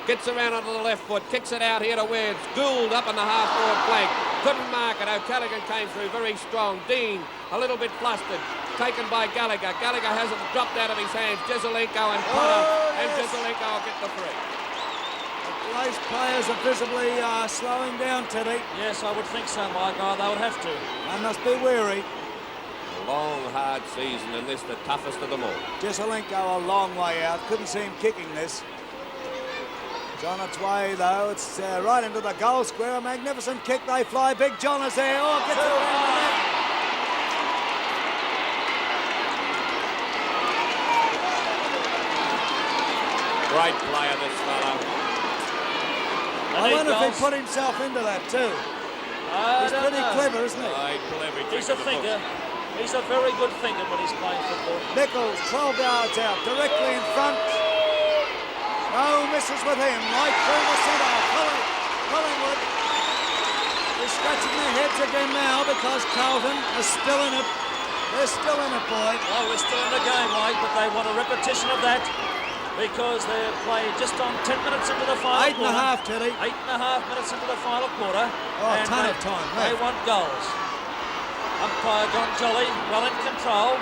gets around onto the left foot, kicks it out here to where it's Gould up on the half-forward flank. Couldn't mark it. O'Callaghan came through very strong. Dean, a little bit flustered, taken by Gallagher. Gallagher has it dropped out of his hands. Jezelenko and Potter, and Jezelenko will get the free. Those players are visibly slowing down, Teddy. Yes, I would think so, Mike. Oh, they would have to. They must be weary. A long, hard season, and this the toughest of them all. Jezelenko a long way out. Couldn't see him kicking this. It's on its way, though. It's right into the goal square. A magnificent kick. They fly. Big John is there. Oh, gets it around the net. Great player, this fellow. I wonder if he put himself into that too. He's pretty clever, isn't he? He's a thinker. He's a very good thinker when he's playing football. Nichols, 12 yards out, directly in front. No misses with him. Right through the centre. Collingwood is scratching their heads again now because Carlton is still in it. They're still in it, boy. Well, we're still in the game, Mike, but they want a repetition of that. Because they're playing just on 10 minutes into the final quarter. 8.5, Teddy. 8.5 minutes into the final quarter. Oh, a ton of time. They want goals. Umpire Don Jolly, well in control.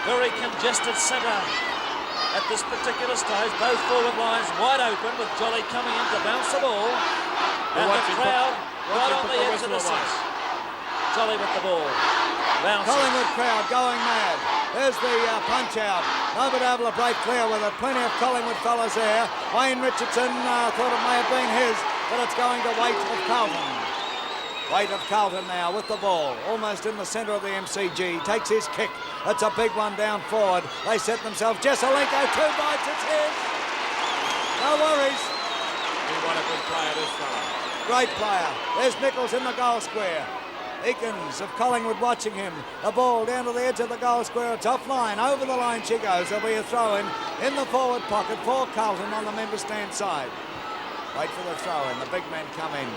Very congested centre at this particular stage. Both forward lines wide open with Jolly coming in to bounce the ball. And the crowd right on the edge of the seats. Jolly with the ball. Bouncing. Collingwood crowd going mad. There's the punch out. Nobody able to break clear with it. Plenty of Collingwood fellas there. Wayne Richardson thought it may have been his, but it's going to Waite of Carlton. Waite of Carlton now with the ball, almost in the centre of the MCG. Takes his kick. It's a big one down forward. They set themselves. Jesselenko, 2 bites, it's his. No worries. What a good player this fella. Great player. There's Nichols in the goal square. Eakins of Collingwood watching him. The ball down to the edge of the goal square. It's offline. Over the line she goes. There'll be a throw-in in the forward pocket for Carlton on the member stand side. Wait for the throw-in. The big men come in.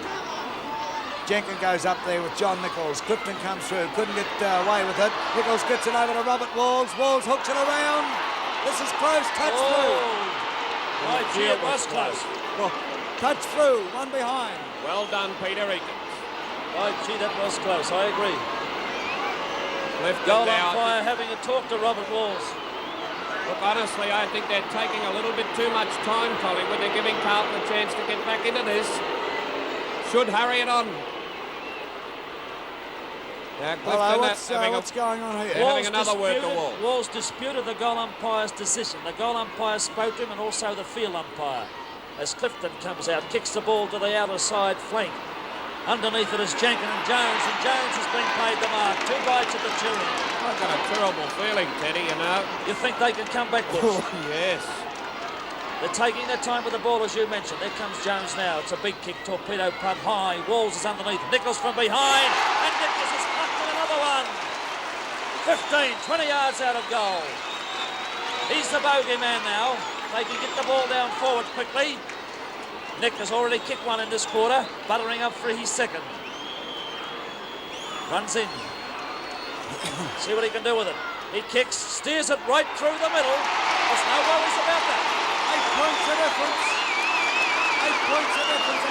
Jenkins goes up there with John Nichols. Clifton comes through. Couldn't get away with it. Nichols gets it over to Robert Walls. Walls hooks it around. This is close. Touch through. Right, gee, it was close. Oh, touch through. One behind. Well done, Peter Eakins. Right, gee, that was close. I agree. Left Goal down. umpire having a talk to Robert Walls. Look, honestly, I think they're taking a little bit too much time, Collingwood. They're giving Carlton a chance to get back into this. Should hurry it on. Now, Hello, Clifton what's going on here? Having another word to Walls. Walls disputed the goal umpire's decision. The goal umpire spoke to him and also the field umpire. As Clifton comes out, kicks the ball to the outer side flank. Underneath it is Jenkins and Jones has been paid the mark. 2 bites at the cherry. I've got a terrible feeling, Teddy, you know. You think they can come back, Bush? Oh, yes. They're taking their time with the ball, as you mentioned. There comes Jones now. It's a big kick, torpedo punt high. Walls is underneath. Nichols from behind. And Nichols has plucked in another one. 15, 20 yards out of goal. He's the bogey man now. They can get the ball down forward quickly. Nick has already kicked one in this quarter, buttering up for his second. Runs in. See what he can do with it. He kicks, steers it right through the middle. There's no worries about that. 8 points of difference. 8 points of difference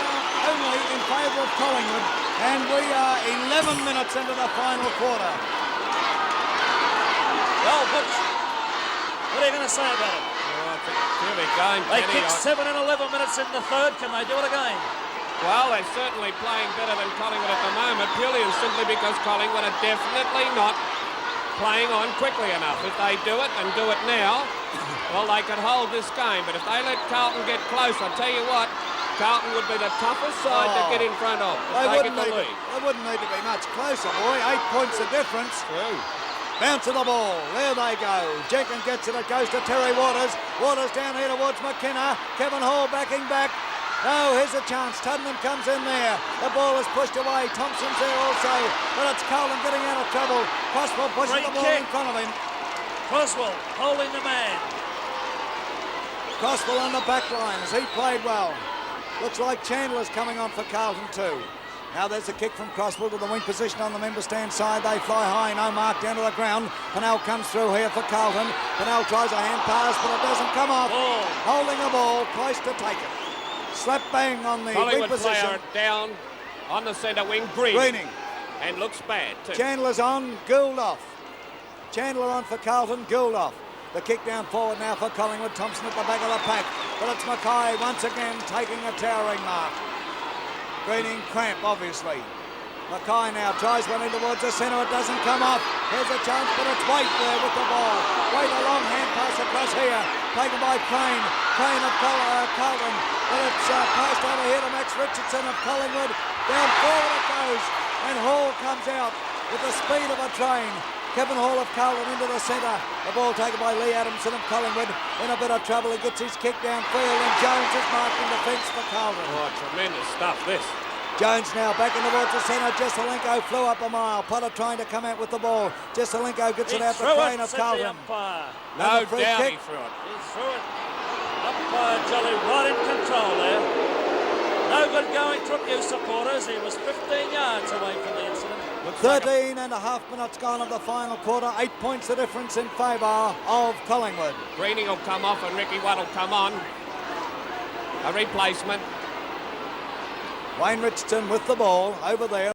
only in favour of Collingwood. And we are 11 minutes into the final quarter. Well, Butch, what are you going to say about it? Oh, it's a terrific game, They Teddy. kicked 7 and 11 minutes in the third. Can they do it again? Well, they're certainly playing better than Collingwood at the moment, purely and simply because Collingwood are definitely not playing on quickly enough. If they do it and do it now, well, they could hold this game. But if they let Carlton get close, I'll tell you what, Carlton would be the toughest side to get in front of. They get the lead. They wouldn't need to be much closer, boy. 8 points of difference. True. Bounce of the ball. There they go. Jenkins gets it. It goes to Terry Waters. Waters down here towards McKenna. Kevin Hall backing back. No, here's a chance. Tuddenham comes in there. The ball is pushed away. Thompson's there also. But it's Carlton getting out of trouble. Crosswell pushes the ball in front of him. Crosswell holding the man. Crosswell on the back line as he played well. Looks like Chandler's coming on for Carlton too. Now there's a kick from Crosswell to the wing position on the member stand side. They fly high, no mark down to the ground. Pennell comes through here for Carlton. Pennell tries a hand pass, but it doesn't come off. Holding the ball, close to take it. Slap bang on the Collingwood wing position. player down on the centre wing, Greening. And looks bad too. Chandler's on, Gould off. Chandler on for Carlton, Gould off. The kick down forward now for Collingwood. Thompson at the back of the pack. But it's Mackay once again taking a towering mark. Greening cramp, obviously. Mackay now tries one in towards the centre. It doesn't come off. Here's a chance, but it's Waite there with the ball. Waite, a long hand pass across here. Taken by Crane. Crane of Carlton. But it's passed over here to Max Richardson of Collingwood. Down forward it goes. And Hall comes out with the speed of a train. Kevin Hall of Carlton into the centre. The ball taken by Lee Adamson of Collingwood. In a bit of trouble. He gets his kick downfield and Jones is marking defence for Carlton. Oh, tremendous stuff, this. Jones now back in towards the centre. Jesselenko flew up a mile. Potter trying to come out with the ball. Jesselenko gets it out the Crane of Carlton. No doubt he threw it. He threw it. Umpire Jolly right in control there. No good going from you supporters. He was 15 yards away from the incident. 13 and a half minutes gone of the final quarter. 8 points the difference in favour of Collingwood. Greening will come off and Ricky Watt will come on. A replacement. Wayne Richardson with the ball over there.